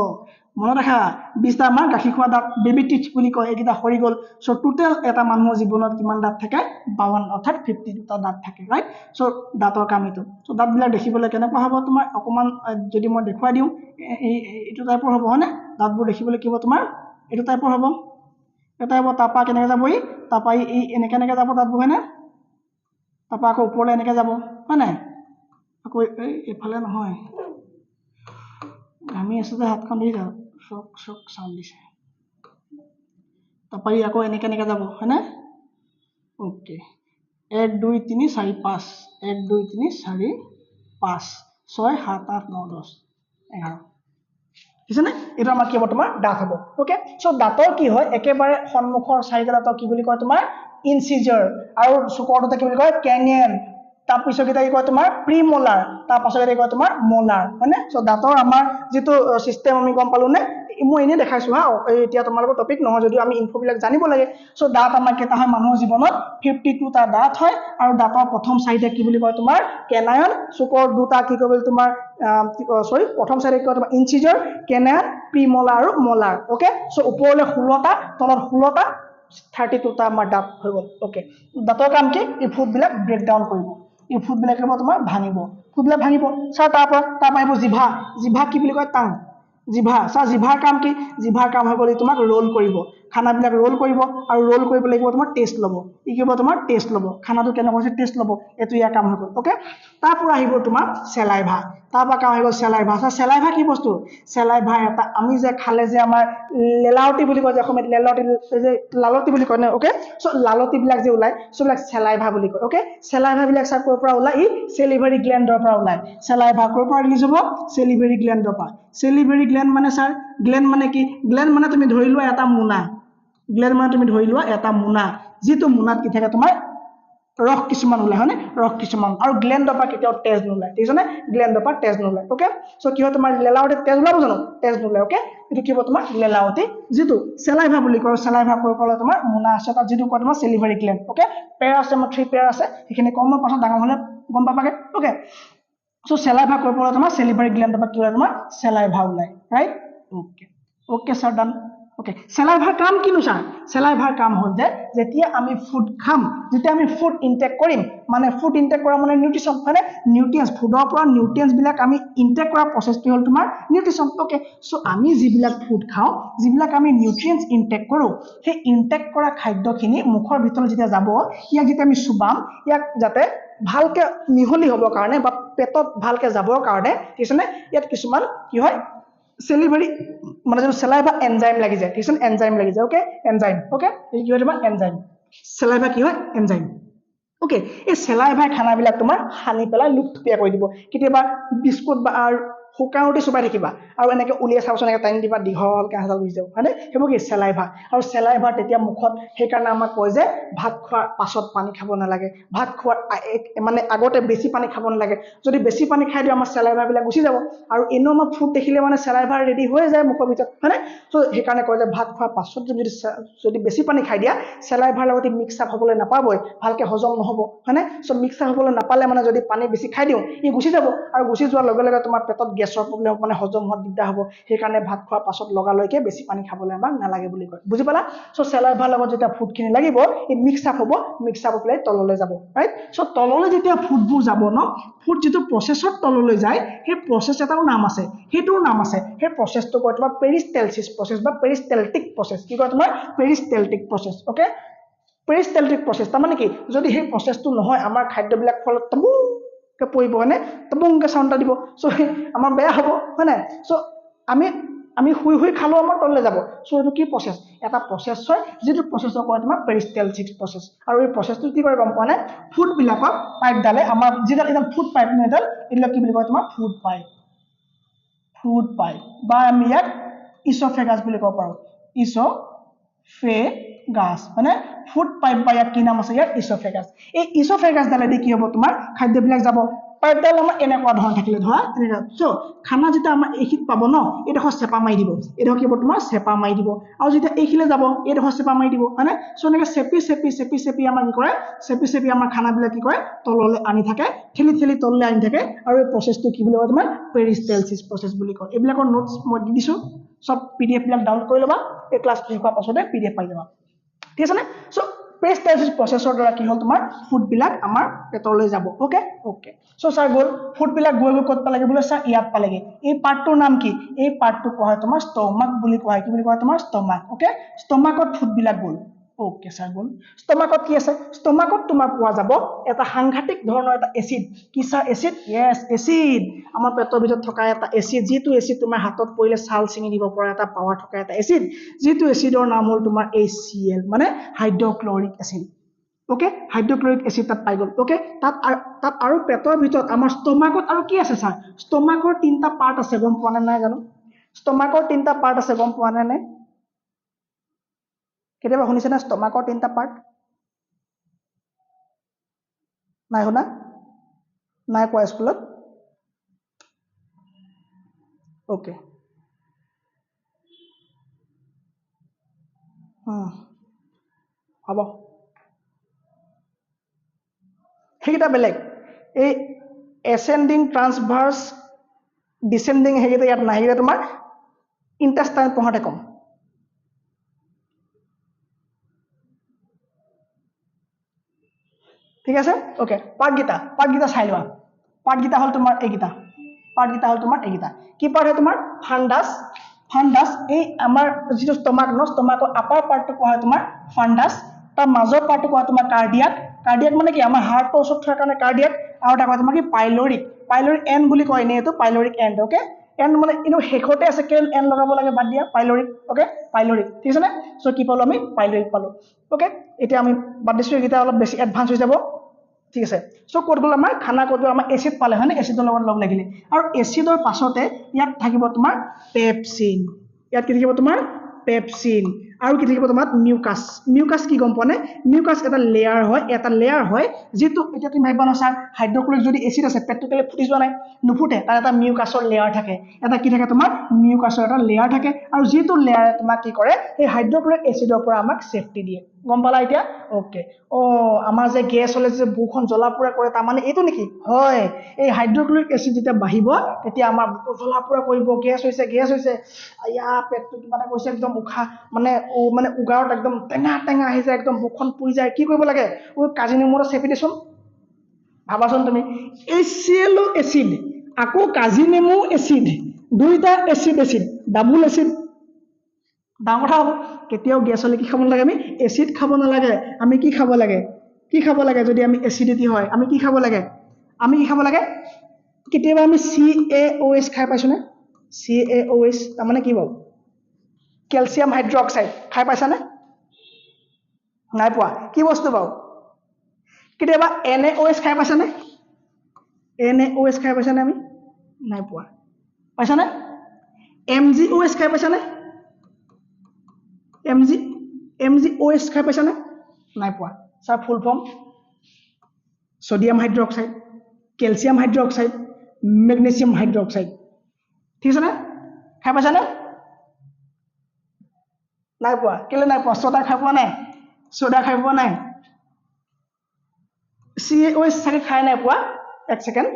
মনত ৰাখা 20টা আমাৰ গাখীৰ খোৱা দাঁত বেবি টিথ বুলি কয় এইকেইটা সৰি গ'ল চ' টোটেল এটা মানুহৰ জীৱনত কিমান দাঁত থাকে 52 অৰ্থাৎ 52টা দাঁত থাকে ৰাইট চ' দাঁতৰ কাম এইটো চ' দাঁতবিলাক দেখিবলৈ কেনেকুৱা হ'ব তোমাৰ অকণমান যদি মই দেখুৱাই দিওঁ এইটো টাইপৰ হ'ব হয়নে দাঁতবোৰ দেখিবলৈ কি হ'ব তোমাৰ এইটো টাইপৰ হ'ব এটা হ'ব তাৰপৰা কেনেকৈ যাব তাৰপৰা এনেকৈ এনেকৈ যাব দাঁতবোৰ হয়নে তাৰপৰা আকৌ ওপৰলৈ এনেকৈ যাব হয় নাই আকৌ এইফালে নহয় ঘামি আছোঁ যে হাতখন দি যাওঁ চক চক চাউণ্ড দিছে তাৰপৰা আকৌ এনেকৈ এনেকৈ যাব হয়নে ওকে 1 2 3 4 5 1 2 3 4 5 6 7 8 9 10 11 বুজিছেনে এইটো আমাৰ কি হ'ব তোমাৰ দাঁত হ'ব ওকে চ' দাঁতৰ কি হয় একেবাৰে সন্মুখৰ চাৰিটা দাঁতক কি বুলি কয় তোমাৰ ইনচিজাৰ আৰু চুকৰটোতে কি বুলি কয় কেনিয়ন তাৰ পিছৰকেইটা কি কয় তোমাৰ প্ৰিমলাৰ তাৰ পাছৰকেইটা কয় তোমাৰ মলাৰ হয়নে চ' দাঁতৰ আমাৰ যিটো চিষ্টেম আমি গম পালোঁ নে মই এনেই দেখাইছোঁ হা এতিয়া তোমালোকৰ টপিক নহয় যদিও আমি ইনফোবিলাক জানিব লাগে চ' দাঁত আমাৰ কেইটা হয় মানুহৰ জীৱনত 52টা দাঁত হয় আৰু দাঁতৰ প্ৰথম চাৰিটা কি বুলি কয় তোমাৰ কেনায়ন চুকৰ দুটা কি কয় তোমাৰ প্ৰথম চাৰিটা কি কয় তোমাৰ ইনচিজাৰ কেনায়ন প্ৰিমলাৰ আৰু মলাৰ ওকে চ' ওপৰলৈ 16টা তলত 16টা 32টা আমাৰ দাঁত হৈ গ'ল ওকে দাঁতৰ কাম কি এই ফুডবিলাক ব্ৰেক ডাউন কৰিব এই ফুডবিলাক তোমাৰ ভাঙিব ফুডবিলাক ভাঙিব ছাৰ তাৰপৰা আহিব জিভা কি বুলি কয় টাং জিভা ছাৰ জিভাৰ কাম কি জিভাৰ কাম হৈ গ'ল তোমাক ৰোল কৰিব খানাবিলাক ৰোল কৰিব আৰু ৰোল কৰিব লাগিব তোমাৰ টেষ্ট ল'ব ই কি হ'ব তোমাৰ টেষ্ট ল'ব খানাটো কেনেকুৱা হৈছে টেষ্ট ল'ব এইটো ইয়াৰ কাম হৈ গ'ল ওকে তাৰপৰা আহিব তোমাৰ চেলাইভা তাৰপৰা কাম হৈ গ'ল চেলাইভা ছাৰ চেলাইভা কি বস্তু চেলাইভা এটা আমি যে খালে যে আমাৰ লেলাৱতী বুলি কয় যে অসমীয়াত লালতী বুলি কয় নে ওকে চ' লালতীবিলাক যে ওলায় চ'বিলাক চেলাইভা বুলি কয় ওকে চেলাইভাবিলাক ছাৰ ক'ৰ পৰা ওলায় ই চেলিভাৰী গ্লেণ্ডৰ পৰা ওলায় চেলাইভা ক'ৰ পৰা ৰিলিজ হ'ব চেলিভাৰী গ্লেণ্ডৰ পৰা চেলিভাৰী গ্লেণ্ড মানে ছাৰ গ্লেণ্ড মানে কি গ্লেণ্ড মানে তুমি ধৰি লোৱা এটা মোনা গ্লেণ্ড মানে তুমি ধৰি লোৱা এটা মোনা যিটো মোনাত কি থাকে তোমাৰ ৰস কিছুমান ওলায় হয়নে ৰস কিছুমান আৰু গ্লেণ্ডৰ পৰা কেতিয়াও তেজ নোলায় ঠিক আছে নে গ্লেণ্ডৰ পৰা তেজ নোলায় ওকে চ' কি হয় তোমাৰ লেলাৱতী তেজ ওলাব জানো তেজ নোলায় ওকে এইটো কি হ'ব তোমাৰ লেলাৱতী যিটো চেলাইভা বুলি কয় চেলাইভা কৈ ক'লে তোমাৰ মোনা আছে তাত যিটো কয় তোমাৰ চেলিভাৰী গ্লেণ্ড ওকে পেয়াৰ আছে আমাৰ 3 পেয়াৰ আছে সেইখিনি কম পাছত ডাঙৰ হ'লে গম পাবাগে ওকে চ' চেলাইভা কৈ ক'লে তোমাৰ চেলিভাৰী গ্লেণ্ডৰ পৰা কি হয় তোমাৰ চেলাইভা ওলায় ৰাইট ওকে ওকে ছাৰ ডান ওকে চেলাইভাৰ কাম কিনো ছাৰ চেলাইভাৰ কাম হ'ল যে যেতিয়া আমি ফুড খাম যেতিয়া আমি ফুড ইনটেক কৰিম মানে ফুড ইনটেক কৰা মানে নিউট্ৰিশ্যন হয়নে নিউট্ৰিয়েন্টছ ফুডৰ পৰা নিউট্ৰিয়েন্টছবিলাক আমি ইনটেক কৰাৰ প্ৰচেছটো হ'ল তোমাৰ নিউট্ৰিশ্যন ওকে চ' আমি যিবিলাক ফুড খাওঁ যিবিলাক আমি নিউট্ৰিয়েন্টছ ইনটেক কৰোঁ সেই ইনটেক কৰা খাদ্যখিনি মুখৰ ভিতৰত যেতিয়া যাব ইয়াক যেতিয়া আমি চুবাম ইয়াক যাতে ভালকৈ মিহলি হ'বৰ কাৰণে বা পেটত ভালকৈ যাবৰ কাৰণে ঠিক আছেনে ইয়াত কিছুমান কি হয় চেলিভাৰী মানে যিটো চেলাইভা এনজাইম লাগি যায় ঠিক আছে এনজাইম লাগি যায় ওকে এনজাইম ওকে এই কি হয় তোমাৰ এনজাইম চেলাইভা কি হয় এনজাইম ওকে এই চেলাইভাই খানাবিলাক তোমাৰ সানি পেলাই লুপথুপীয়া কৰি দিব কেতিয়াবা বিস্কুট বা শুকান ৰুটি চুবাই থাকিবা আৰু এনেকৈ উলিয়াই চাবচোন এনেকৈ টানি দিবা দীঘলকৈ হাতডাল গুচি যাব হয়নে সেইবোৰ কি চেলাইভা আৰু চেলাইভা তেতিয়া মুখত সেইকাৰণে আমাক কয় যে ভাত খোৱাৰ পাছত পানী খাব নালাগে ভাত খোৱাৰ মানে আগতে বেছি পানী খাব নালাগে যদি বেছি পানী খাই দিওঁ আমাৰ চেলাইভাবিলাক গুচি যাব আৰু এনেও আমাৰ ফুড দেখিলে মানে চেলাইভা ৰেডি হৈ যায় মুখৰ ভিতৰত হয়নে চ' সেইকাৰণে কয় যে ভাত খোৱাৰ পাছত যদি বেছি পানী খাই দিয়া চেলাইভাৰ লগত মিক্স আপ হ'বলৈ নাপাবই ভালকৈ হজম নহ'ব হয়নে চ' মিক্স আপ হ'বলৈ নাপালে মানে যদি পানী বেছি খাই দিওঁ ই গুচি যাব আৰু গুচি যোৱাৰ লগে লগে তোমাৰ পেটত গেছৰ প্ৰব্লেম মানে হজম হোৱাত দিগদাৰ হ'ব সেইকাৰণে ভাত খোৱাৰ পাছত লগালৈকে বেছি পানী খাবলৈ আমাক নালাগে বুলি কয় বুজি পালা সো চেলাইভাৰ লগত যেতিয়া ফুডখিনি লাগিব ই মিক্স আপ হ'ব মিক্স আপ হৈ তললৈ যাব ৰাইট সো তললৈ যেতিয়া ফুডবোৰ যাব ন ফুড যিটো প্ৰসেছত তললৈ যায় সেই প্ৰসেছ এটাও নাম আছে সেইটোৰ নাম আছে সেই প্ৰসেছটো কয় তোমাৰ পেৰিষ্টেলচিছ প্ৰসেছ বা পেৰিষ্টেলটিক প্ৰসেছ কি কয় তোমাৰ পেৰিষ্টেলটিক প্ৰসেছ ওকে পেৰিষ্টেলটিক প্ৰসেছ তাৰমানে কি যদি সেই প্ৰসেছটো নহয় আমাৰ খাদ্যবিলাক ফলত তবুংকে পৰিব হয়নে তবুংকে চাউণ্ড এটা দিব চ' আমাৰ বেয়া হ'ব হয় নাই চ' আমি শুই শুই খালো আমাৰ তললৈ যাব চ' এইটো কি প্ৰসেছ এটা প্ৰসেছ হয় যিটো প্ৰসেছক কয় তোমাৰ পেৰিষ্টেলটিক প্ৰসেছ আৰু এই প্ৰসেছটো কি কৰে গম পোৱা নে ফুডবিলাকক পাইপডালে আমাৰ যিডাল এডাল ফুড পাইপ ন এডাল এইবিলাক কি বুলি কয় তোমাৰ ফুড পাইপ বা আমি ইয়াক ইছ'ফেগাছ বুলি ক'ব পাৰোঁ ইছ'ফেগাছ মানে ফুড পাইপ বা ইয়াক কি নাম আছে ইয়াৰ ইছ'ফেগাছ এই ইছ'ফেগাছডালেদি কি হ'ব তোমাৰ খাদ্যবিলাক যাব পাইপডাল আমাৰ এনেকুৱা ধৰণৰ থাকিলে ধৰা এনেকুৱা চ' খানা যেতিয়া আমাৰ এইখিনিত পাব ন এইডোখৰ চেপা মাৰি দিব এইডোখৰ কি হ'ব তোমাৰ চেপা মাৰি দিব আৰু যেতিয়া এইখিলে যাব এইডোখৰ চেপা মাৰি দিব হয়নে চ' এনেকৈ চেপি আমাৰ কি কৰে চেপি আমাৰ খানাবিলাক কি কৰে তললৈ আনি থাকে ঠেলি তললৈ আনি থাকে আৰু এই প্ৰচেছটো কি বুলি কয় তোমাৰ পেৰিষ্টেলচিছ প্ৰচেছ বুলি কয় এইবিলাকৰ নোটছ মই দি দিছোঁ সব PDF বিলাক ডাউনলোড কৰি ল'বা এই ক্লাছ শেষ হোৱাৰ পাছতে PDF পাই যাবা ঠিক আছে নে চ' পেৰিষ্টেলচিছ প্ৰচেছৰ দ্বাৰা কি হ'ল তোমাৰ ফুডবিলাক আমাৰ পেটলৈ যাব ওকে চ' ছাৰ গ'ল ফুডবিলাক গৈ ক'ত পালেগে বোলে ছাৰ ইয়াত পালেগে এই পাৰ্টটোৰ নাম কি এই পাৰ্টটো কোৱা হয় তোমাৰ ষ্টমাক বুলি কোৱা হয় কি বুলি কোৱা হয় তোমাৰ ষ্টমাক ওকে ষ্টমাকত ফুডবিলাক গ'ল ওকে ছাৰ গ'ল ষ্টমাকত কি আছে ষ্টমাকত তোমাৰ পোৱা যাব এটা সাংঘাতিক ধৰণৰ এটা এচিড কি ছাৰ এচিড য়েছ এচিড আমাৰ পেটৰ ভিতৰত থকা এটা এচিড যিটো এচিড তোমাৰ হাতত পৰিলে ছাল ছিঙি দিব পৰা এটা পাৱাৰ থকা এটা এচিড যিটো এচিডৰ নাম হ'ল তোমাৰ HCl মানে hydrochloric acid okay hydrochloric acid তাত পাই গ'ল ওকে তাত আৰু পেটৰ ভিতৰত আমাৰ ষ্টমাকত আৰু কি আছে ছাৰ ষ্টমাকৰ 3টা পাৰ্ট আছে গম পোৱা নাই জানো ষ্টমাকৰ 3টা পাৰ্ট আছে গম পোৱা নাই কেতিয়াবা শুনিছে না ষ্টমাকৰ 3টা পাৰ্ট নাই শুনা নাই কোৱা স্কুলত ওকে হ'ব সেইকেইটা বেলেগ এই এচেণ্ডিং ট্ৰান্সভাৰ্চ ডিচেণ্ডিং সেইকেইটা ইয়াত নাই সেইকেইটা তোমাৰ ইণ্টেষ্টাইন পঢ়াতে কম ঠিক আছে ওকে পাৰ্টকেইটা চাই লোৱা পাৰ্টকেইটা হ'ল তোমাৰ এইকেইটা কি পাৰ্ট হয় তোমাৰ ফান্ডাছ এই আমাৰ যিটো ষ্টমাক ন ষ্টমাকৰ আপাৰ পাৰ্টটো কোৱা হয় তোমাৰ ফান্ডাছ তাৰ মাজৰ পাৰ্টটো কোৱা হয় তোমাৰ কাৰ্ডিয়াক মানে কি আমাৰ হাৰ্টৰ ওচৰত থকাৰ কাৰণে কাৰ্ডিয়াক আৰু এটা কোৱা তোমাৰ কি পাইলৰিক এণ্ড বুলি কয় এনেই এইটো পাইলৰিক এণ্ড ওকে এণ্ড মানে এনেও শেষতে আছে কেন এণ্ড লগাব লাগে বাদ দিয়া পাইলৰিক ওকে পাইলৰিক ঠিক আছে নে চ' কি পালো আমি পাইলৰিক পালো ওকে এতিয়া আমি বাদ দিছোঁ এইকেইটা অলপ বেছি এডভান্স হৈ যাব ঠিক আছে চ' ক'ত গ'ল আমাৰ খানা ক'ত গ'ল আমাৰ এচিড পালে হয় নে এচিডৰ লগত লগ লাগিলে আৰু এচিডৰ পাছতে ইয়াত থাকিব তোমাৰ পেপচিন ইয়াত কি থাকিব তোমাৰ পেপচিন আৰু কি থাকিব তোমাৰ মিউকাছ কি গম পোৱা নে মিউকাছ এটা লেয়াৰ হয় যিটো এতিয়া তুমি ভাবিবা ন ছাৰ হাইড্ৰক্লৰিক যদি এচিড আছে পেটটো কেলে ফুটি যোৱা নাই নুফুটে তাৰ এটা মিউকাছৰ লেয়াৰ থাকে এটা কি থাকে তোমাৰ মিউকাছৰ এটা লেয়াৰ থাকে আৰু যিটো লেয়াৰে তোমাক কি কৰে এই হাইড্ৰক্লৰিক এচিডৰ পৰা আমাক সেফটি দিয়ে গম পালা এতিয়া ওকে আমাৰ যে গেছ হলে যে বুকুখন জ্বলা পোৰা কৰে তাৰমানে এইটো নেকি হয় এই হাইড্ৰক্লৰিক এচিড যেতিয়া বাঢ়িব তেতিয়া আমাৰ বুকু জ্বলা পোৰা কৰিব গেছ হৈছে আয়া পেটটো কিবা এটা কৈছে একদম উশাহ মানে উগাৰত একদম টেঙা আহি যায় একদম বুকখন পুৰি যায় কি কৰিব লাগে কাজি নেমু এটা চেপি দেচোন ভাবাচোন তুমি HCl এচিড আকৌ কাজি নেমু এচিড দুইটা এচিড ডাবল এচিড ডাঙৰ কথা হ'ব কেতিয়াও গেছ হ'লে কি খাব নালাগে আমি এচিড খাব নালাগে আমি কি খাব লাগে যদি আমি এচিডিটি হয় আমি কি খাব লাগে কেতিয়াবা আমি CaOH খাই পাইছোনে CaOH তাৰমানে কি বাৰু কেলছিয়াম হাইড্ৰক্সাইড খাই পাইছানে নাই পোৱা কি বস্তু বাৰু কেতিয়াবা NaOH খাই পাইছানে NaOH খাই পাইছানে আমি নাই পোৱা পাইছানে MgOH খাই পাইছানে MgOH খাই পাইছানে নাই পোৱা ছাৰ ফুল form sodium hydroxide calcium hydroxide magnesium hydroxide ঠিক আছে নে খাই পাইছানে নাই পোৱা কেলে নাই পোৱা সোডা খাই পোৱা নাই CaOH চাগে খাই নাই পোৱা এক ছেকেণ্ড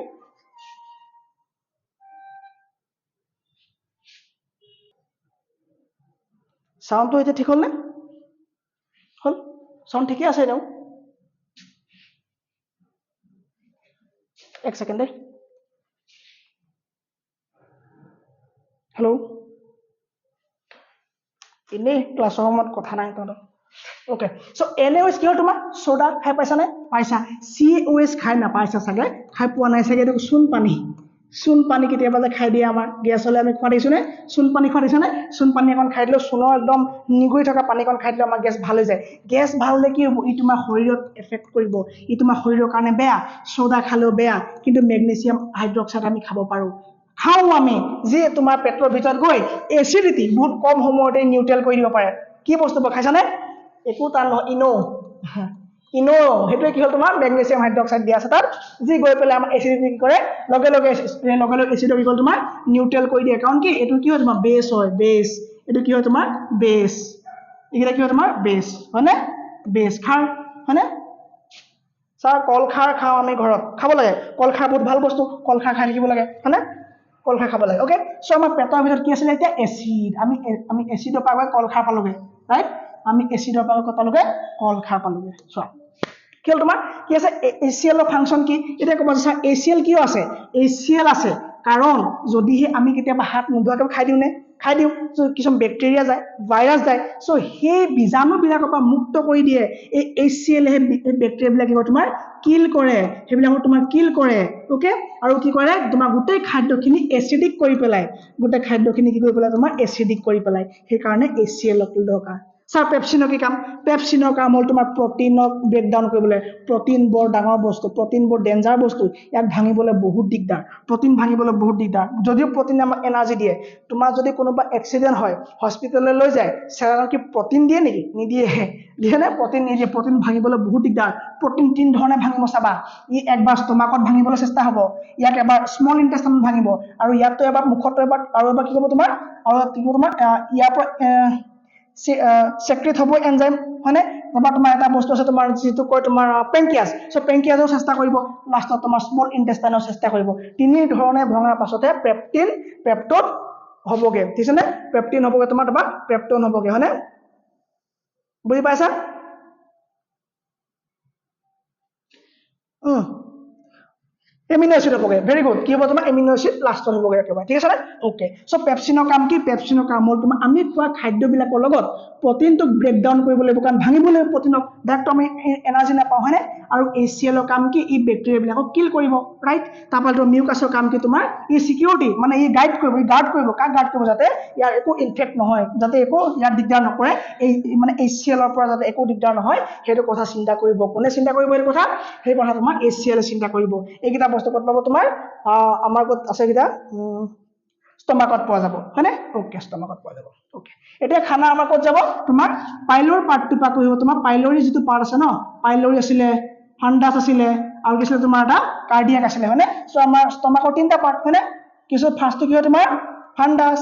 সাউন্ডটো এতিয়া ঠিক হ'লনে হ'ল সাউন্ড ঠিকে আছে এতিয়াও এক ছেকেণ্ড দেই হেল্ল' এনেই ক্লাছৰ সময়ত কথা নাই তহঁতৰ ওকে চ' NaOH কি হ'ল তোমাৰ সোডা খাই পাইছানে পাইছা COH খাই নাপাইছা চাগে খাই পোৱা নাই চাগে এইটো চূণ পানী কেতিয়াবা যে খাই দিয়ে আমাৰ গেছ হ'লে আমি খোৱা দেখিছোনে চূণ পানী খোৱা দেখিছানে চূণ পানী এখন খাই দিলেও চূণৰ একদম নিগৰি থকা পানীকণ খাই দিলেও আমাৰ গেছ ভাল হৈ যায় গেছ ভাল হ'লে কি হ'ব ই তোমাৰ শৰীৰত এফেক্ট কৰিব ই তোমাৰ শৰীৰৰ কাৰণে বেয়া সোডা খালেও বেয়া কিন্তু মেগনেছিয়াম হাইড্ৰক্সাইড আমি খাব পাৰোঁ খাওঁ আমি যে তোমাৰ পেটৰ ভিতৰত গৈ এচিডিটি বহুত কম সময়তে নিউট্ৰেল কৰি দিব পাৰে কি বস্তু খাইছানে একো তাৰ নহয় ইনো সেইটোৱে কি হ'ল তোমাৰ মেগনেছিয়াম হাইড্ৰক্সাইড দিয়া আছে তাত যি গৈ পেলাই আমাৰ এচিডিটি কি কৰে লগে লগে এচিডক কি হ'ল তোমাৰ নিউট্ৰেল কৰি দিয়ে কাৰণ কি এইটো কি হয় তোমাৰ বেছ হয় বেছ এইটো কি হয় তোমাৰ বেছ এইকেইটা কি হয় তোমাৰ বেছ হয়নে বেছ খাৰ হয়নে ছাৰ কল খাৰ খাওঁ আমি ঘৰত খাব লাগে কল খাৰ বহুত ভাল বস্তু কল খাৰ খাই থাকিব লাগে হয়নে কল খাৰ খাব লাগে অ'কে চ' আমাৰ পেটৰ ভিতৰত কি আছিলে এতিয়া এচিড আমি এচিডৰ পৰা গৈ কল খাৰ পালোগে ৰাইট আমি এচিডৰ পৰা গৈ পালোগে কল খাৰ পালোগে চোৱা কি হ'ল তোমাৰ কি আছে HCl ৰ ফাংচন কি এতিয়া ক'ব চা HCl কিয় আছে HCl আছে কাৰণ যদিহে আমি কেতিয়াবা হাত নোধোৱাকৈ খাই দিওঁ কিছুমান বেক্টেৰিয়া যায় ভাইৰাছ যায় চ' সেই বীজাণুবিলাকৰ পৰা মুক্ত কৰি দিয়ে এই HCl হে বেক্টেৰিয়াবিলাক কি কৰে তোমাৰ কিল কৰে সেইবিলাকক তোমাৰ কিল কৰে ওকে আৰু কি কৰে তোমাৰ গোটেই খাদ্যখিনি এচিডিক কৰি পেলাই গোটেই খাদ্যখিনি কি কৰি পেলাই তোমাৰ এচিডিক কৰি পেলাই সেইকাৰণে HCl দৰকাৰ স্যাৰ পেপচিনৰ কি কাম পেপচিনৰ কাম হ'ল তোমাৰ প্ৰটিনক ব্ৰেকডাউন কৰিবলৈ প্ৰটিন বৰ ডাঙৰ বস্তু প্ৰটিন বৰ ডেঞ্জাৰ বস্তু ইয়াক ভাঙিবলৈ বহুত দিগদাৰ প্ৰটিন ভাঙিবলৈ বহুত দিগদাৰ যদিও প্ৰটিনে আমাক এনাৰ্জি দিয়ে তোমাৰ যদি কোনোবা এক্সিডেণ্ট হয় হস্পিটেললৈ লৈ যায় চেলাইনত কি প্ৰটিন দিয়ে নেকি নিদিয়ে দিয়েনে প্ৰটিন নিদিয়ে প্ৰটিন ভাঙিবলৈ বহুত দিগদাৰ প্ৰটিন 3 ধৰণে ভাঙিব চাবা ই একবাৰ ষ্টমাকত ভাঙিবলৈ চেষ্টা হ'ব ইয়াক এবাৰ স্মল ইন্টেষ্টাইনত ভাঙিব আৰু ইয়াতো এবাৰ মুখতো এবাৰ আৰু এবাৰ কি হ'ব তোমাৰ আৰু কি হ'ব তোমাৰ ইয়াৰ পৰা সেক্ৰেট হ'ব এনজাইম হয়নে বা তোমাৰ এটা বস্তু আছে তোমাৰ যিটো কয় তোমাৰ পেনকিয়াছ চ' পেনকিয়াছৰ চেষ্টা কৰিব লাষ্টত তোমাৰ স্মল ইন্টেষ্টাইনৰ চেষ্টা কৰিব 3 ধৰণে ভঙাৰ পাছতে পেপটোড হ'বগে ঠিক আছে নে পেপটিন হ'বগে তোমাৰ পেপটোন হ'বগে হয়নে বুজি পাইছা এমিনো এসিড হ'বগে ভেৰি গুড কি হ'ব তোমাৰ এমিনো এসিড লাষ্টত হ'বগে একেবাৰে ঠিক আছে নে ওকে চ' পেপচিনৰ কাম কি পেপচিনৰ কাম হ'ল তোমাৰ আমি খোৱা খাদ্যবিলাকৰ লগত প্ৰটিনটোক ব্ৰেকডাউন কৰিব লাগিব কাৰণ ভাঙিব লাগিব প্ৰটিনক ডাইৰেক্ট আমি এনাৰ্জি নাপাওঁ হয়নে আৰু HCl ৰ কাম কি ই বেক্টেৰিয়াবিলাকক কিল কৰিব ৰাইট তাৰপৰা মিউকাছৰ কাম কি তোমাৰ ই সিকিউৰিটি মানে ই গাৰ্ড কৰিব কাক গাৰ্ড কৰিব যাতে ইয়াৰ একো ইনফেক্ট নহয় যাতে একো ইয়াৰ দিগদাৰ নকৰে এই মানে HCl ৰ পৰা যাতে একো দিগদাৰ নহয় সেইটো কথা চিন্তা কৰিব কোনে চিন্তা কৰিব এইটো কথা সেই কথা তোমাৰ HCl চিন্তা কৰিব এইকেইটা বস্তু ক'ত পাব তোমাৰ আমাৰ ক'ত আছে এইকেইটা ষ্টমাকত পোৱা যাব হয়নে ওকে ষ্টমাকত পোৱা যাব ওকে এতিয়া খানা আমাৰ ক'ত যাব তোমাৰ পাইলৰ পাৰ্টটো পৰা কৰিব তোমাৰ পাইলৰি যিটো পাৰ্ট আছে ন পাইলৰি আছিলে ফান্ডাছ আছিলে আৰু কি আছিলে তোমাৰ এটা কাৰ্ডিয়াক আছিলে হয়নে চ' আমাৰ ষ্টমাকৰ 3টা পাৰ্ট হয়নে কিছু ফাৰ্ষ্টটো কি হয় তোমাৰ ফান্ডাছ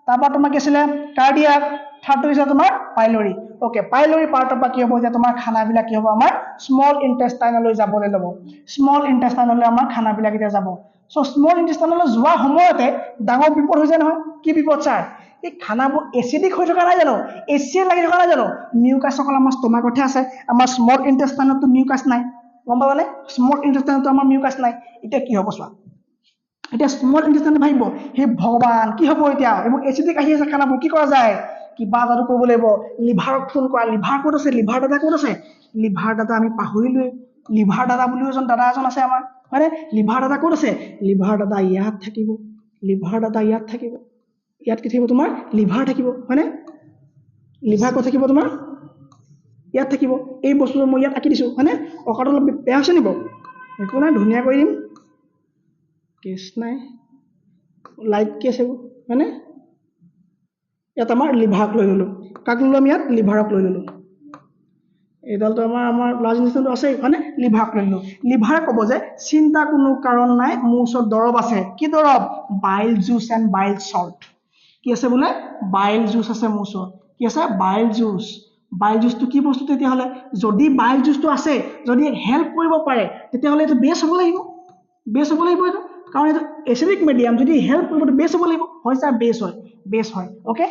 তাৰপৰা তোমাৰ কি আছিলে কাৰ্ডিয়াক থাৰ্ডটো হৈছে তোমাৰ পাইলৰি ওকে পাইলৰি পাৰ্টৰ পৰা কি হ'ব এতিয়া তোমাৰ খানাবিলাক কি হ'ব আমাৰ স্মল ইন্টেষ্টাইনলৈ যাবলৈ ল'ব স্মল ইন্টেষ্টাইনলৈ আমাৰ খানাবিলাক এতিয়া যাব চ' স্মল ইন্টেষ্টাইনলৈ যোৱা সময়তে ডাঙৰ বিপদ হৈ যায় নহয় কি বিপদ ছাৰ এই খানাবোৰ এচিডিক হৈ থকা নাই জানো HCl লাগি থকা নাই জানো মিউকাছ অকল আমাৰ ষ্টমাকতহে আছে আমাৰ স্মল ইন্টেষ্টাইনতটো মিউকাছ নাই গম পাবানে স্মল ইন্টেষ্টাইনতো আমাৰ মিউকাছ নাই এতিয়া কি হ'ব চোৱা এতিয়া স্মল ইন্টেষ্টাইনে ভাবিব হে ভগৱান কি হ'ব এতিয়া এইবোৰ এচিডিক আহি আছে খানাবোৰ কি কৰা যায় কিবা এটাটো কৰিব লাগিব লিভাৰক ফোন কৰা লিভাৰ ক'ত আছে লিভাৰ দাদা আমি পাহৰিলোৱে লিভাৰ দাদা বুলিও দাদা এজন আছে আমাৰ হয়নে লিভাৰ দাদা ক'ত আছে লিভাৰ দাদা ইয়াত থাকিব ইয়াত কি থাকিব তোমাৰ লিভাৰ থাকিব হয়নে লিভাৰ ক'ত থাকিব তোমাৰ ইয়াত থাকিব এই বস্তুটো মই ইয়াত আঁকি দিছোঁ হয়নে অকাটো অলপ বেয়া হৈছে নিব একো নাই ধুনীয়া কৰি দিম কেছ নাই লাইট কি আছে হয়নে ইয়াত আমাৰ লিভাৰক লৈ ল'লোঁ কাক ল'লোঁ আমি ইয়াত লিভাৰক লৈ ল'লোঁ এইডালটো আমাৰ ব্লাড ইনজেকশ্যনটো আছে হয়নে লিভাৰক লৈ ল'লোঁ লিভাৰে ক'ব যে চিন্তা কোনো কাৰণ নাই মোৰ ওচৰত দৰৱ আছে কি দৰৱ বাইল জুচ এণ্ড বাইল চল্ট কি আছে বোলে বাইল জুচ আছে মোৰ ওচৰত কি আছে বাইল জুচটো কি বস্তু তেতিয়াহ'লে যদি বাইল জুচটো আছে যদি হেল্প কৰিব পাৰে তেতিয়াহ'লে এইটো বেছ হ'ব লাগিব এইটো কাৰণ এইটো এচিডিক মিডিয়াম যদি হেল্প কৰিব বেছ হ'ব লাগিব হয় ছাৰ বেছ হয় অ'কে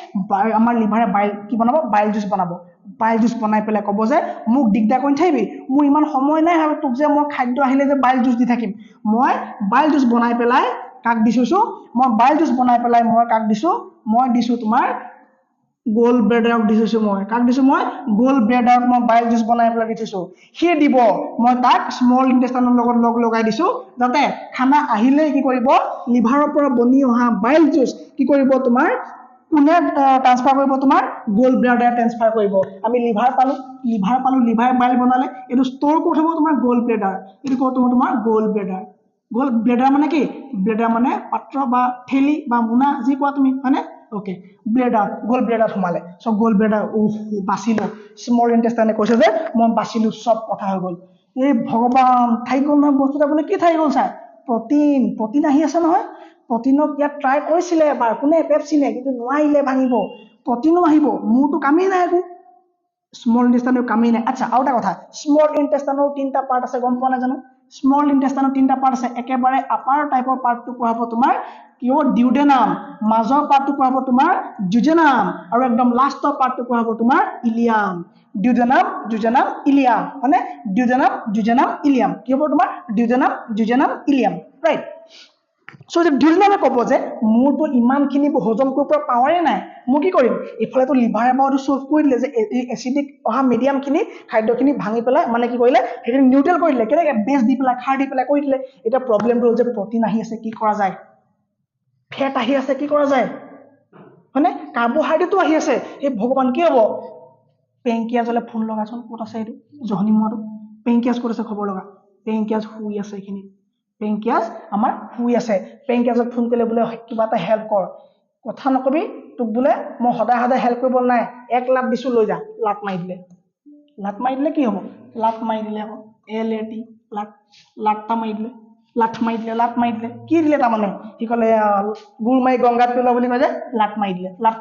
আমাৰ লিভাৰে বাইল কি বনাব বাইল জুচ বনাব বাইল জুচ বনাই পেলাই ক'ব যে মোক দিগদাৰ কৰি নাথাকিবি মোৰ ইমান সময় নাই আৰু তোক যে মই খাদ্য আহিলে যে বাইল জুচ দি থাকিম মই বাইল জুচ বনাই পেলাই কাক দিছোঁ মই বাইল জুচ বনাই পেলাই মই কাক দিছোঁ মই দিছোঁ তোমাৰ গোল্ড ব্লেডাৰক দিছোঁ মই কাক দিছোঁ মই গোল্ড ব্লেডাৰক মই বাইল জুচ বনাই পেলাই দিছোঁ সি দিব মই তাক স্মল ইণ্টেষ্টাইনৰ লগত লগাই দিছোঁ যাতে খানা আহিলেই কি কৰিব লিভাৰৰ পৰা বনি অহা বাইল জুচ কি কৰিব তোমাৰ কোনে ট্ৰান্সফাৰ কৰিব তোমাৰ গোল্ড ব্লেডাৰে ট্ৰান্সফাৰ কৰিব আমি লিভাৰ পালোঁ লিভাৰ বাইল বনালে এইটো ষ্ট'ৰ ক'ত হ'ব তোমাৰ গোল্ড ব্লেডাৰ এইটো ক'ত হ'ব তোমাৰ গোল্ড ব্লেডাৰ মানে কি ব্লেডাৰ মানে পাত্ৰ বা ঠেলি বা মোনা যি কোৱা তুমি হয়নে ওকে ব্লেডাৰ গোল্ড ব্লেডাৰ সোমালে চ' গোল্ড ব্লেডাৰ বাচিলোঁ স্মল ইণ্টেষ্টাইনে কৈছে যে মই বাচিলোঁ চব কথা হৈ গ'ল এই ভগৱান থাকি গ'ল নহয় বস্তুটো আপুনি কি থাকি গ'ল ছাৰ প্ৰটিন আহি আছে নহয় প্ৰটিনক ইয়াত ট্ৰাই কৰিছিলে এবাৰ কোনে পেপচিনে কিন্তু নোৱাৰিলে ভাঙিব প্ৰটিনো আহিব মোৰতো কামেই নাই একো স্মল ইণ্টেষ্টাইনৰ কামেই নাই আচ্ছা আৰু এটা কথা স্মল ইণ্টেষ্টাইনৰ 3টা পাৰ্ট আছে গম পোৱা নাই জানো স্মল ইণ্টেষ্টাইনৰ 3টা পাৰ্ট আছে একেবাৰে আপাৰ টাইপৰ পাৰ্টটো কোৱা হ'ব তোমাৰ কি হ'ব ডিউডেনাম মাজৰ পাৰ্টটো কোৱা হ'ব তোমাৰ জুজেনাম আৰু একদম লাষ্টৰ পাৰ্টটো কোৱা হ'ব তোমাৰ ইলিয়াম ডিউডেনাম ইলিয়াম মানে ডিউডেনাম ইলিয়াম কি হ'ব তোমাৰ ডিউডেনাম ইলিয়াম ৰাইট চ' যে ডিউডেনামে ক'ব যে মোৰতো ইমানখিনি হজম কৰিব পৰা পাৱাৰে নাই মই কি কৰিম এইফালেতো লিভাৰে বাৰু চল্ভ কৰি দিলে যে এচিডিক অহা মিডিয়ামখিনি খাদ্যখিনি ভাঙি পেলাই মানে কি কৰিলে সেইখিনি নিউট্ৰেল কৰি দিলে কেনেকৈ বেছ দি পেলাই খাৰ দি পেলাই কৰি দিলে এতিয়া প্ৰব্লেমটো হ'ল যে প্ৰটিন আহি আছে কি কৰা যায় ফেট আহি আছে কি কৰা যায় হয়নে কাৰ্বহাইড্ৰেটো আহি আছে এই ভগৱান কি হ'ব পেংকিয়াজলৈ ফোন লগাচোন ক'ত আছে এইটো জহনি মোৱাটো পেংকিয়াজ ক'ত আছে খবৰ লগা পেংকিয়াজ শুই আছে এইখিনি পেংকিয়াজ আমাৰ শুই আছে পেংকিয়াজক ফোন কৰিলে বোলে কিবা এটা হেল্প কৰ কথা নকবি তোক বোলে মই সদায় হেল্প কৰিব নাই 1 লাখ দিছোঁ লৈ যা লাট মাৰি দিলে কি হ'ব লাট মাৰি দিলে আকৌ LAT লাটটা মাৰি দিলে লাট মাৰি দিলে কি দিলে তাৰমানে সি ক'লে গুৰ মাৰি গংগাত পেলোৱা বুলি কয় যে লাট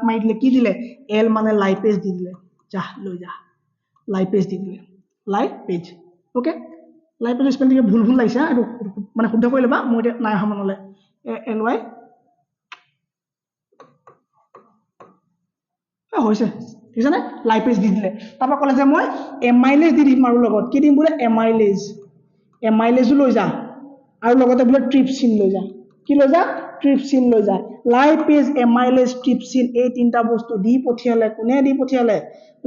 মাৰি দিলে কি দিলে এল মানে লাইপেজ দি দিলে যা লৈ যা লাইপেজ দি দিলে লাইপেজ অ'কে লাইপেজ স্পেলিং ভুল লাগিছে এইটো মানে শুদ্ধ কৰি ল'বা মই এতিয়া নাই অহা মনলৈ LY হৈছে ঠিক আছে নে লাইপেজ দি দিলে তাৰপৰা ক'লে যে মই এমাইলেজ দি দিম আৰু লগত কি দিম বোলে এমাইলেজো লৈ যা আৰু লগতে বোলে ট্ৰিপচিন লৈ যা কি লৈ যা ট্ৰিপচিন লৈ যা লাইপেজ এমাইলেজ ট্ৰিপচিন এই 3টা বস্তু দি পঠিয়ালে কোনে দি পঠিয়ালে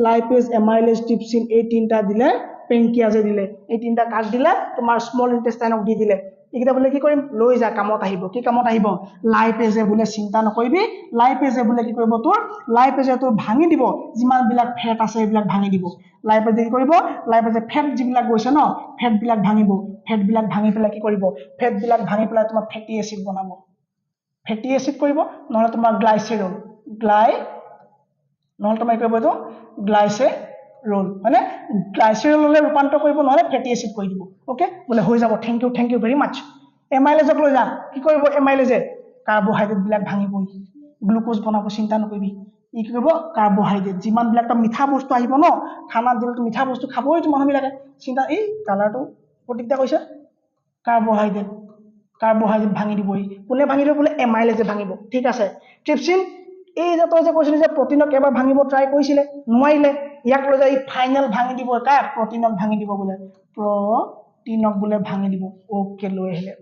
লাইপেজ এমাইলেজ ট্ৰিপচিন এই 3টা দিলে পেংকিয়াজে দিলে এই 3টা কাক দিলে তোমাৰ স্মল ইণ্টেষ্টাইনক দি দিলে এইকেইটা বোলে কি কৰিম লৈ যা কামত আহিব কি কামত আহিব লাইপেজে বোলে চিন্তা নকৰিবি লাইপেজে বোলে কি কৰিব তোৰ লাইপেজে তোৰ ভাঙি দিব যিমানবিলাক ফেট আছে এইবিলাক ভাঙি দিব লাইপেজে কি কৰিব লাইপেজে ফেট যিবিলাক গৈছে ন ফেটবিলাক ভাঙিব ফেটবিলাক ভাঙি পেলাই কি কৰিব ফেটবিলাক ভাঙি পেলাই তোমাৰ ফেটি এচিড বনাব ফেটি এচিড কৰিব নহ'লে তোমাৰ গ্লাইচেৰল নহ'লে তোমাৰ কি কৰিব এইটো গ্লাইচেৰল মানে গ্লাইচেৰললৈ ৰূপান্তৰ কৰিব নহ'লে ফেটি এচিড কৰি দিব অ'কে বোলে হৈ যাব থেংক ইউ ভেৰি মাছ এমাইলেজক লৈ যা কি কৰিব এমাইলেজে কাৰ্বহাইড্ৰেটবিলাক ভাঙিব গ্লুক'জ বনাব চিন্তা নকৰিবি ই কি কৰিব কাৰ্বহাইড্ৰেট যিমানবিলাক মিঠা বস্তু আহিব ন খানাত যিটো মিঠা বস্তু খাবইতো মানুহবিলাকে চিন্তা এই কালাৰটো প্ৰতিজ্ঞা কৰিছে কাৰ্বহাইড্ৰেট ভাঙি দিবহি কোনে ভাঙি দিব বোলে এমাইলেজে ভাঙিব ঠিক আছে ট্ৰিপচিন এই যে তই যে কৈছিলি যে প্ৰটিনক এবাৰ ভাঙিব ট্ৰাই কৰিছিলে নোৱাৰিলে ইয়াক লৈ যায় ফাইনেল ভাঙি দিব কাক প্ৰটিনক ভাঙি দিব বোলে প্ৰটিনক বোলে ভাঙি দিব অ'কে লৈ আহিলে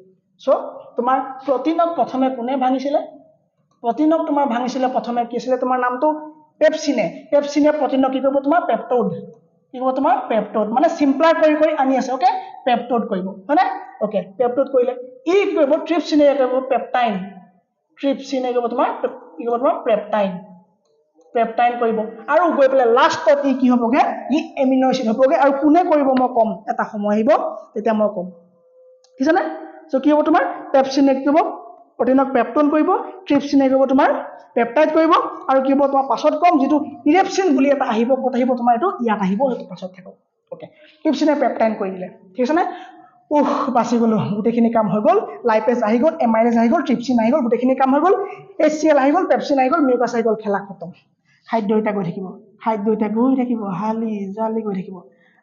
চ' তোমাৰ প্ৰটিনক প্ৰথমে কোনে ভাঙিছিলে প্ৰটিনক তোমাৰ ভাঙিছিলে প্ৰথমে কি আছিলে তোমাৰ নামটো পেপচিনে প্ৰটিনক কি কৰিব তোমাৰ পেপটোড মানে চিম্পলাৰ কৰি আনি আছে অ'কে পেপটোড কৰিব হয়নে অ'কে পেপটোড কৰিলে ই কি কৰিব ট্ৰিপচিনে কৰিব পেপটাইন কৰিব তোমাৰ কি কৰিব তোমাৰ পেপটাইন কৰিব আৰু গৈ পেলাই লাষ্টত ই কি হ'বগে ই এমিনো এচিড হ'বগে আৰু কোনে কৰিব মই ক'ম এটা সময় আহিব তেতিয়া মই ক'ম ঠিক আছে নে চ' কি হ'ব তোমাৰ পেপচিনে কি হ'ব প্ৰটিনক পেপটোন কৰিব ট্ৰিপচিনে কৰিব তোমাৰ পেপটাইড কৰিব আৰু কি হ'ব তোমাৰ পাছত ক'ম যিটো ইৰেপচিন বুলি এটা আহিব ক'ত আহিব তোমাৰ এইটো ইয়াত আহিব সেইটো পাছত থাকিব অ'কে ট্ৰিপচিনে পেপটাইন কৰি দিলে ঠিক আছে নে বাচি গ'লো গোটেইখিনি কাম হৈ গ'ল লাইপেজ আহি গ'ল এমাইলেজ আহি গ'ল ট্ৰিপচিন আহি গ'ল গোটেইখিনি কাম হৈ গ'ল HCl আহি গ'ল পেপচিন আহি গ'ল মিউকাছ আহি গ'ল খেলা খতম খাদ্য এটা গৈ থাকিব হালি জালি গৈ থাকিব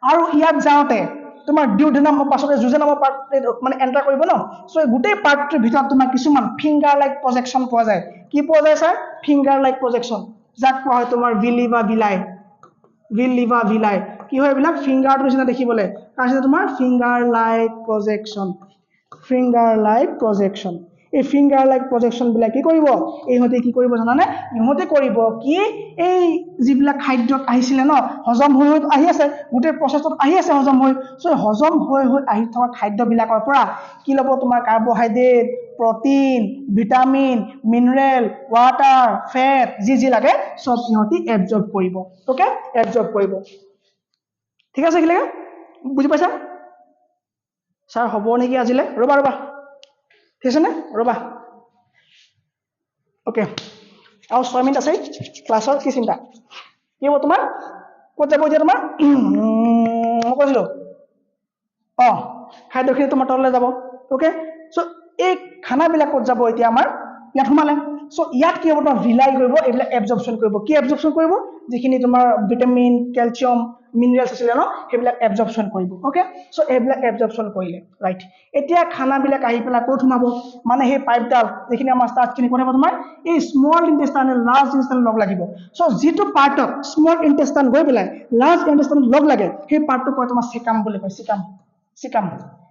আৰু ইয়াত যাওঁতে তোমাৰ ডিউডেনামৰ পাছতে জুজেনামৰ পাৰ্ট মানে এণ্টাৰ কৰিব ন চ' এই গোটেই পাৰ্টটোৰ ভিতৰত তোমাৰ কিছুমান ফিংগাৰ লাইক প্ৰজেকশ্যন পোৱা যায় কি পোৱা যায় ছাৰ ফিংগাৰ লাইক প্ৰজেকশ্যন যাক কোৱা হয় তোমাৰ ভিলি বা ভিলাই কি হয় এইবিলাক ফিংগাৰটো নিচিনা দেখিবলৈ তাৰপিছত তোমাৰ ফিংগাৰ লাইক প্ৰজেকশ্যন এই ফিংগাৰ লাইক প্ৰজেকশ্যন বিলাক কি কৰিব ইহঁতে কি কৰিব জানানে ইহঁতে কৰিব কি এই যিবিলাক খাদ্যত আহিছিলে ন হজম হৈ আহি আছে গোটেই প্ৰচেছত আহি আছে হজম হৈ চ' হজম হৈ আহি থকা খাদ্যবিলাকৰ পৰা কি ল'ব তোমাৰ carbohydrate protein vitamin mineral water fat যি লাগে চব ইহঁতি এবজৰ্ব কৰিব ওকে এবজৰ্ব কৰিব ঠিক আছে কি লাগে বুজি পাইছা ছাৰ হ'ব নেকি আজিলৈ ৰ'বা ঠিক আছে নে ৰ'বা ওকে আৰু 6 মিনিট আছে ক্লাছৰ কি চিন্তা কি হ'ব তোমাৰ ক'ত যাব এতিয়া তোমাৰ মই কৈছিলোঁ খাদ্যখিনি তোমাৰ তললৈ যাব ওকে চ' এই খানাবিলাক ক'ত যাব এতিয়া আমাৰ ইয়াত সোমালে চ' ইয়াত কি হ'ব তোমাৰ ভিলাই কৰিব এইবিলাক এবজৰ্পশ্যন কৰিব কি এবজৰ্পশ্যন কৰিব যিখিনি তোমাৰ ভিটামিন কেলছিয়াম মিনাৰেলছ আছিলে ন সেইবিলাক এবজৰ্পশ্যন কৰিব ওকে চ' এইবিলাক এবজৰ্পশ্যন কৰিলে ৰাইট এতিয়া খানাবিলাক আহি পেলাই ক'ত সোমাব মানে সেই পাইপডাল যিখিনি আমাৰ ষ্টাৰ্টখিনি কৰিব তোমাৰ এই স্মল ইণ্টেষ্টাইন লাৰ্জ ইণ্টেষ্টাইন লগ লাগিব চ' যিটো পাৰ্টত স্মল ইণ্টেষ্টাইন গৈ পেলাই লাৰ্জ ইণ্টেষ্টাইন লগ লাগে সেই পাৰ্টটো কয় তোমাৰ চিকাম বুলি কয় চিকাম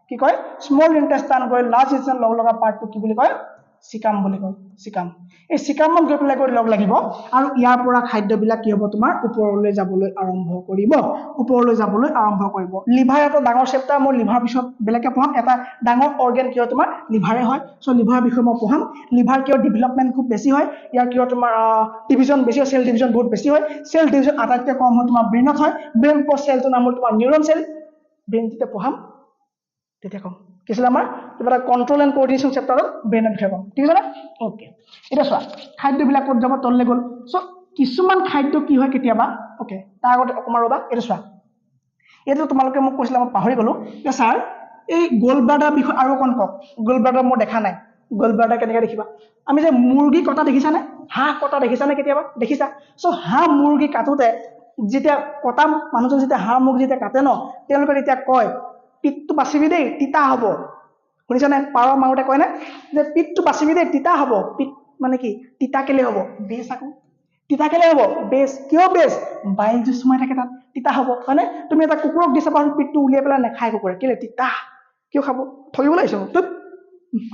কি কয় স্মল ইণ্টেষ্টাইন গৈ লাৰ্জ ইণ্টেষ্টাইন লগ লগা পাৰ্টটো কি বুলি কয় চিকাম বুলি কয় চিকাম এই চিকামত গৈ পেলাই লগ লাগিব আৰু ইয়াৰ পৰা খাদ্যবিলাক কি হ'ব তোমাৰ ওপৰলৈ যাবলৈ আৰম্ভ কৰিব লিভাৰ এটা ডাঙৰ চেপ্টাৰ মই লিভাৰ পিছত বেলেগে পঢ়াম এটা ডাঙৰ অৰ্গেন কিয় তোমাৰ লিভাৰে হয় চ' লিভাৰৰ বিষয়ে মই পঢ়াম লিভাৰ কিয় ডেভেলপমেণ্ট খুব বেছি হয় ইয়াৰ কিয় তোমাৰ ডিভিজন বেছি হয় চেল ডিভিজন বহুত বেছি হয় চেল ডিভিজন আটাইতকৈ কম হয় তোমাৰ ব্ৰেইনত হয় ব্ৰেইন চেলটোৰ নাম হ'ল তোমাৰ নিউৰন চেল ব্ৰেইন যেতিয়া পঢ়াম তেতিয়া কম কি আছিলে আমাৰ কিবা এটা কণ্ট্ৰল এণ্ড কোঅৰ্ডিনেশ্যন চেপ্টাৰত ব্ৰেইনৰ বিষয়ে কম ঠিক আছে ওকে এতিয়া চোৱা খাদ্যবিলাক ক'ত যাব তললৈ গ'ল চ' কিছুমান খাদ্য কি হয় কেতিয়াবা ওকে তাৰ আগতে অকণমান ৰ'বা এইটো চোৱা এইটো তোমালোকে মোক কৈছিলা মই পাহৰি গ'লোঁ যে ছাৰ এই গ'ল্ড ব্লাডাৰ বিষয়ে আৰু অকণ কওক গ'ল্ড ব্লাডাৰ মই দেখা নাই গ'ল্ড ব্লাডাৰ কেনেকৈ দেখিবা আমি যে মুৰ্গী কটা দেখিছানে হাঁহ কটা দেখিছানে কেতিয়াবা দেখিছা চ' হাঁহ মুৰ্গী কাটোতে যেতিয়া কটা মানুহজন যেতিয়া হাঁহ মুৰ্গী যেতিয়া কাটে ন তেওঁলোকে তেতিয়া কয় পিঠটো বাচিবি দেই তিতা হ'ব শুনিছানে পাৰ মাৰোতে কয় নে যে পিঠটো বাচিবি দেই তিতা হ'ব পিঠ মানে কি তিতা কেলে হ'ব বেছ আকৌ তিতা কেলে হ'ব বেছ কিয় বেছ বাইল জুচ সোমাই থাকে তাত তিতা হ'ব হয়নে তুমি এটা কুকুৰক দিছা বাৰু পিঠটো উলিয়াই পেলাই নাখায় কুকুৰে কেলে তিতা কিয় খাব ঠগিব লাগিছে তোক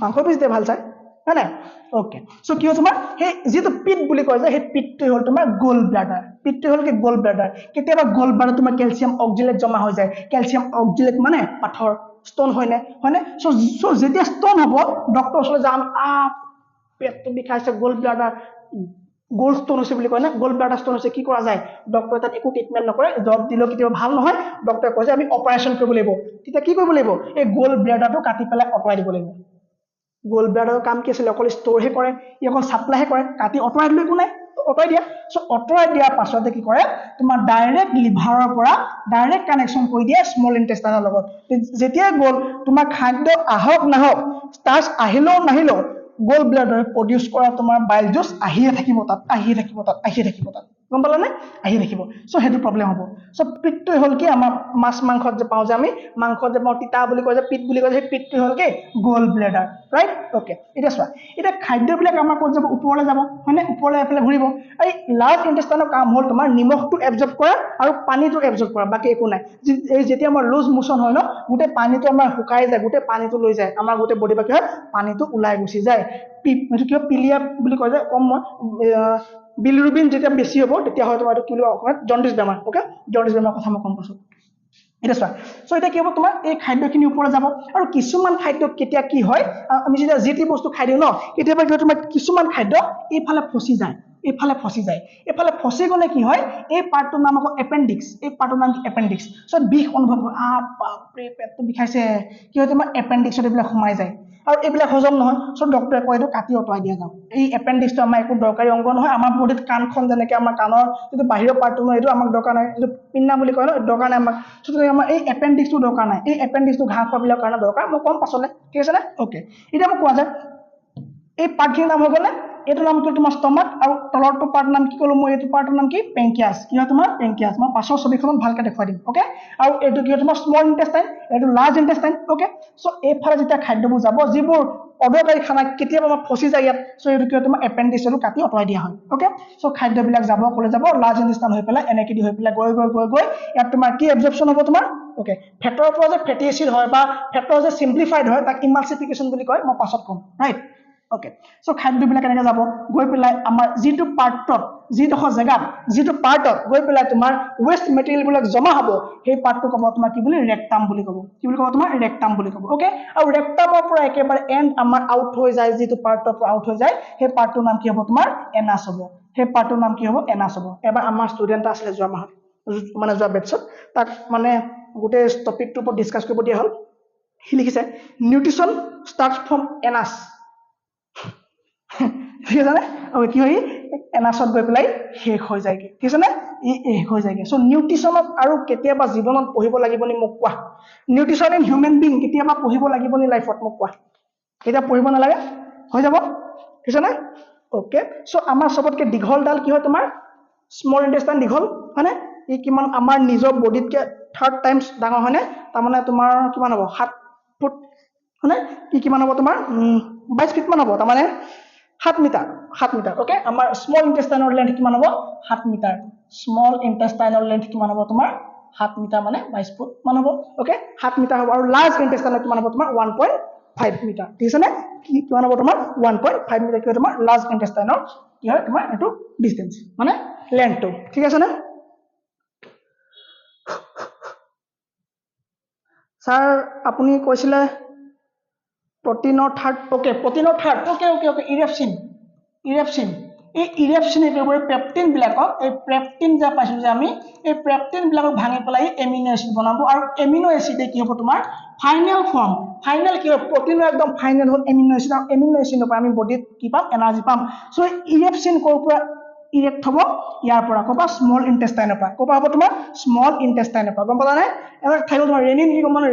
মাংস পিছ দিয়ে ভাল চাই হয় নাই ওকে চ' কি হয় তোমাৰ সেই যিটো পিঠ বুলি কয় যে সেই পিঠটোৱে হ'ল তোমাৰ গ'ল্ড ব্লাডাৰ পিঠটোৱে হ'ল কি গ'ল্ড ব্লাডাৰ কেতিয়াবা গ'ল্ড ব্লাডাৰ তোমাৰ কেলছিয়াম অক্সিলেট জমা হৈ যায় কেলছিয়াম অক্সিলেট মানে পাথৰ ষ্টন হয়নে চ' যেতিয়া ষ্টন হ'ব ডক্টৰ ওচৰলৈ যাম পেটটো বিষাইছে গ'ল্ড ব্লাডাৰ গ'ল্ড ষ্টন হৈছে বুলি কয় না গ'ল্ড ব্লাডাৰ ষ্টন হৈছে কি কৰা যায় ডক্টৰে তাত একো ট্ৰিটমেণ্ট নকৰে দৰৱ দিলেও কেতিয়াবা ভাল নহয় ডক্টৰে কয় যে আমি অপাৰেশ্যন কৰিব লাগিব তেতিয়া কি কৰিব লাগিব এই গ'ল্ড ব্লাডাৰটো কাটি পেলাই আঁতৰাই দিব লাগিব গ'ল্ড ব্লাডাৰৰ কাম কি আছিলে অকল ষ্ট'ৰহে কৰে ই অকল ছাপ্লাইহে কৰে কাটি আঁতৰাই দিলে একো নাই আঁতৰাই দিয়া চ' আঁতৰাই দিয়াৰ পাছতে কি কৰে তোমাৰ ডাইৰেক্ট লিভাৰৰ পৰা ডাইৰেক্ট কানেকশ্যন কৰি দিয়ে স্মল ইণ্টেষ্টাইনৰ লগত যেতিয়াই গ'ল তোমাৰ খাদ্য আহক নাহক ষ্টাৰ্চ আহিলেও নাহিলেও গ'ল্ড ব্লাডাৰে প্ৰডিউচ কৰা তোমাৰ বাইল জুচ আহিয়ে থাকিব তাত গম পালানে আহি থাকিব চ' সেইটো প্ৰব্লেম হ'ব চ' পিঠটোৱে হ'ল কি আমাৰ মাছ মাংসত যে পাওঁ যে আমি মাংসত যে পাওঁ তিতা বুলি কয় যে পিঠ বুলি কয় যে সেই পিঠটোৱে হ'ল কি গ'ল্ড ব্লাডাৰ ৰাইট ওকে এতিয়া চোৱা এতিয়া খাদ্যবিলাক আমাৰ ক'ত যাব ওপৰলৈ যাব হয়নে ওপৰলৈ এফালে ঘূৰিব এই লাৰ্জ ইণ্টেষ্টাইনৰ কাম হ'ল তোমাৰ নিমখটো এবজৰ্ব কৰা আৰু পানীটো এবজৰ্ব কৰা বাকী একো নাই এই যেতিয়া আমাৰ লুজ মোচন হয় ন গোটেই পানীটো আমাৰ শুকাই যায় গোটেই পানীটো লৈ যায় আমাৰ গোটেই বডি বা কি হয় পানীটো ওলাই গুচি যায় এইটো কিয় পিলিয়া বুলি কয় যে কম মই বিলিৰুবিন যেতিয়া বেছি হ'ব তেতিয়া হয় তোমাৰ এইটো কি বুলি অসমত জণ্ডিছ বেমাৰ ওকে জণ্ডিছ বেমাৰৰ কথা মই কম কৈছোঁ এতিয়া চোৱা চ' এতিয়া কি হ'ব তোমাৰ এই খাদ্যখিনি ওপৰত যাব আৰু কিছুমান খাদ্য কেতিয়া কি হয় আমি যেতিয়া যি টি বস্তু খাই দিওঁ ন কেতিয়াবা কি হয় তোমাৰ কিছুমান খাদ্য এইফালে ফচি যায় এইফালে ফচি গ'লে কি হয় এই পাৰ্টটোৰ নাম আকৌ এপেণ্ডিক্স এই পাৰ্টটোৰ নাম এপেণ্ডিক্স চ' বিষ অনুভৱ হয় বাপৰে পেটটো বিষাইছে কি হয় তোমাৰ এপেণ্ডিক্সত এইবিলাক সোমাই যায় আৰু এইবিলাক হজম নহয় চ' ডক্টৰে কয় এইটো কাটি আঁতৰাই দিয়া যাওক এই এপেণ্ডিক্সটো আমাৰ একো দৰকাৰী অংগ নহয় আমাৰ বডিত কাণখন যেনেকৈ আমাৰ কাণৰ যিটো বাহিৰৰ পাৰ্টটো নহয় এইটো আমাক দৰকাৰ নাই এইটো পিন্না বুলি কয় ন দৰকাৰ নাই আমাক চ' তেনেকৈ আমাৰ এই এপেণ্ডিক্সটো দৰকাৰ নাই এই এপেণ্ডিক্সটো ঘাঁহ খোৱাবিলাকৰ কাৰণে দৰকাৰ মই কম পাছলৈ ঠিক আছে নে ওকে এতিয়া মোক কোৱা যায় এই পাৰ্টখিনিৰ নাম হৈ গ'ল নে এইটো নাম কি তোমাৰ ষ্টমাক আৰু তলৰটো পাৰ্ট নাম কি ক'লো মই এইটো পাৰ্টৰ নাম কি পেংকিয়াছ কি হয় তোমাৰ পেংকিয়াছ মই পাছৰ ছবিখনত ভালকৈ দেখুৱাই দিম ওকে আৰু এইটো কি হয় তোমাৰ স্মল ইন্টেষ্টাইন এইটো লাৰ্জ ইন্টেষ্টাইন ওকে সো এইফালে যেতিয়া খাদ্যবোৰ যাব যিবোৰ অদৰকাৰী খানা কেতিয়াবা আমাৰ ফচি যায় ইয়াত সো এইটো কি হয় তোমাৰ এপেণ্ডিক্সটো কাটি অতৰাই দিয়া হয় ওকে সো খাদ্যবিলাক যাব ক'লে যাব লাৰ্জ ইন্টেষ্টাইন হৈ পেলাই এনেকৈ দি হৈ পেলাই গৈ ইয়াত তোমাৰ কি এবজৰ্পশ্যন হ'ব তোমাৰ ওকে ফেটৰ পৰা যে ফেটি এচিড হয় বা ফেটৰ যে সিম্পলিফাইড হয় তাক ইমালচিফিকেশ্যন বুলি কয় মই পাছত ক'ম ৰাইট ওকে সো খাদ্যবিলাক এনেকৈ যাব গৈ পেলাই আমাৰ যিটো পাৰ্টত যিডোখৰ জেগাত যিটো পাৰ্টত গৈ পেলাই তোমাৰ ৱেষ্ট মেটেৰিয়েলবিলাক জমা হ'ব সেই পাৰ্টটো ক'ব তোমাৰ কি বুলি ৰেক্টাম বুলি ক'ব কি বুলি ক'ব তোমাৰ ৰেক্টাম বুলি ক'ব ওকে আৰু ৰেক্টামৰ পৰা একেবাৰে এণ্ড আমাৰ আউট হৈ যায় যিটো পাৰ্টৰ পৰা আউট হৈ যায় সেই পাৰ্টটোৰ নাম কি হ'ব তোমাৰ এনাছ হ'ব সেই পাৰ্টটোৰ নাম কি হ'ব এনাছ হ'ব এবাৰ আমাৰ ষ্টুডেণ্ট আছিলে যোৱা মাহত মানে যোৱা বেটছত তাক মানে গোটেই টপিকটোৰ ওপৰত ডিছকাছ কৰিব দিয়া হ'ল সি লিখিছে নিউট্ৰিশ্যন ষ্টাৰ্টছ ফ্ৰম এনাছ ঠিক আছে নে কি হয় এনাছত গৈ পেলাই শেষ হৈ যায়গে ঠিক আছে নে শেষ হৈ যায়গে সো নিউট্ৰিশ্যনত আৰু কেতিয়াবা জীৱনত পঢ়িব লাগিব নি মোক কোৱা নিউট্ৰিশ্যন ইন হিউমেন বিং কেতিয়াবা পঢ়িব লাগিব নি লাইফত মোক কোৱা কেতিয়া পঢ়িব নালাগে হৈ যাব ঠিক আছে নে ওকে সো আমাৰ সবতকৈ দীঘলডাল কি হয় তোমাৰ স্মল ইন্টেষ্টাইন দীঘল হয়নে ই কিমান আমাৰ নিজৰ বডিতকৈ 3rd টাইমছ ডাঙৰ হয়নে তাৰমানে তোমাৰ কিমান হ'ব 7 ফুট হয়নে ই কিমান হ'ব তোমাৰ 22 ফিট মান হ'ব তাৰমানে 7 মিটাৰ ওকে আমাৰ স্মল ইন্টেষ্টাইনৰ লেন্থ কিমান হ'ব 7 মিটাৰ স্মল ইন্টেষ্টাইনৰ লেন্থ কিমান হ'ব তোমাৰ 7 মিটাৰ মানে 22 ফুট মান হ'ব ওকে 7 মিটাৰ হ'ব আৰু লাৰ্জ ইন্টেষ্টাইনৰ কিমান হ'ব তোমাৰ 1.5 মিটাৰ ঠিক আছে নে কিমান হ'ব তোমাৰ 1.5 মিটাৰ কি হয় তোমাৰ লাৰ্জ ইন্টেষ্টাইনৰ কি হয় তোমাৰ এইটো ডিষ্টেন্স মানে লেন্থটো ঠিক আছে নে স্যাৰ আপুনি কৈছিলে প্ৰটিনৰ থাৰ্ড ওকে ইৰেপচিন এই ইৰেপচিন একেবাৰে পেপটিনবিলাকক এই পেপটিন যে পাইছোঁ যে আমি এই পেপটিনবিলাকক ভাঙি পেলাই এমিনো এচিড বনাব আৰু এমিনো এচিডে কি হ'ব তোমাৰ ফাইনেল কি হ'ব প্ৰটিনৰ একদম ফাইনেল হ'ল এমিনো এচিড আৰু এমিনো এচিডৰ পৰা আমি বডিত কি পাম এনাৰ্জি পাম চ' ইৰেপচিন ক'ৰ পৰা ইৰেক্ট হ'ব ইয়াৰ পৰা ক'বা স্মল ইন্টেষ্টাইনৰ পৰা ক'বা হ'ব তোমাৰ স্মল ইন্টেষ্টাইনৰ পৰা গম পালা নে এবাৰ থাকিব তোমাৰ ৰেনিন কি গম পালা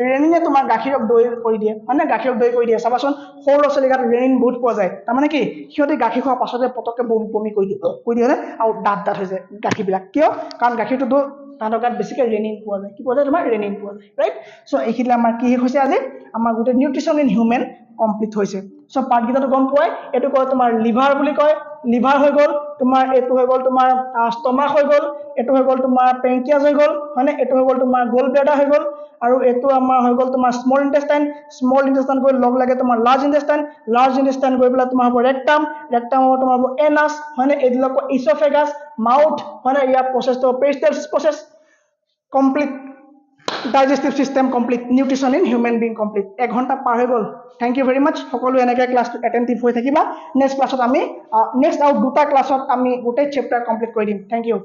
ৰেনিনে তোমাৰ গাখীৰক দৈ কৰি দিয়ে মানে গাখীৰক দৈ কৰি দিয়ে চাবাচোন সৰু ল'ৰা ছোৱালীৰ গাত ৰেনিন বহুত পোৱা যায় তাৰমানে কি সিহঁতে গাখীৰ খোৱাৰ পাছতে পটককৈ বমি কৰি দিয়ে আৰু দাঁত হৈ যায় গাখীৰবিলাক কিয় কাৰণ গাখীৰটো তাহাঁতৰ গাত বেছিকৈ ৰেনিন পোৱা যায় কি পোৱা যায় তোমাৰ ৰেনিন পোৱা যায় ৰাইট চ' এইখিনি আমাৰ কি হৈছে আজি আমাৰ গোটেই নিউট্ৰিশ্যন ইন হিউমেন কমপ্লিট হৈছে চ' পাৰ্টকেইটাটো গম পোৱাই এইটো কয় তোমাৰ লিভাৰ বুলি কয় লিভাৰ হৈ গ'ল তোমাৰ এইটো হৈ গ'ল তোমাৰ ষ্টমাক হৈ গ'ল এইটো হৈ গ'ল তোমাৰ পেংকিয়াছ হৈ গ'ল হয়নে এইটো হৈ গ'ল তোমাৰ গ'ল ব্লেডাৰ হৈ গ'ল আৰু এইটো আমাৰ হৈ গ'ল তোমাৰ স্মল ইন্টেষ্টাইন গৈ লগ লাগে তোমাৰ লাৰ্জ ইন্টেষ্টাইন গৈ পেলাই তোমাৰ হ'ব ৰেক্টাম হ'ব তোমাৰ হ'ব এনাছ হয়নে এইবিলাক ইছ'ফেগাছ মাউথ হয়নে ইয়াৰ প্ৰচেছটো peristalsis process complete digestive system complete nutrition in human being complete 1 ঘণ্টা পাৰ হৈ গ'ল থেংক ইউ ভেৰি মাছ সকলো এনেকৈ ক্লাছটো এটেণ্টিভ হৈ থাকিবা নেক্সট ক্লাছত আমি নেক্সট আৰু 2টা ক্লাছত আমি গোটেই চেপ্টাৰ কমপ্লিট কৰি দিম থেংক ইউ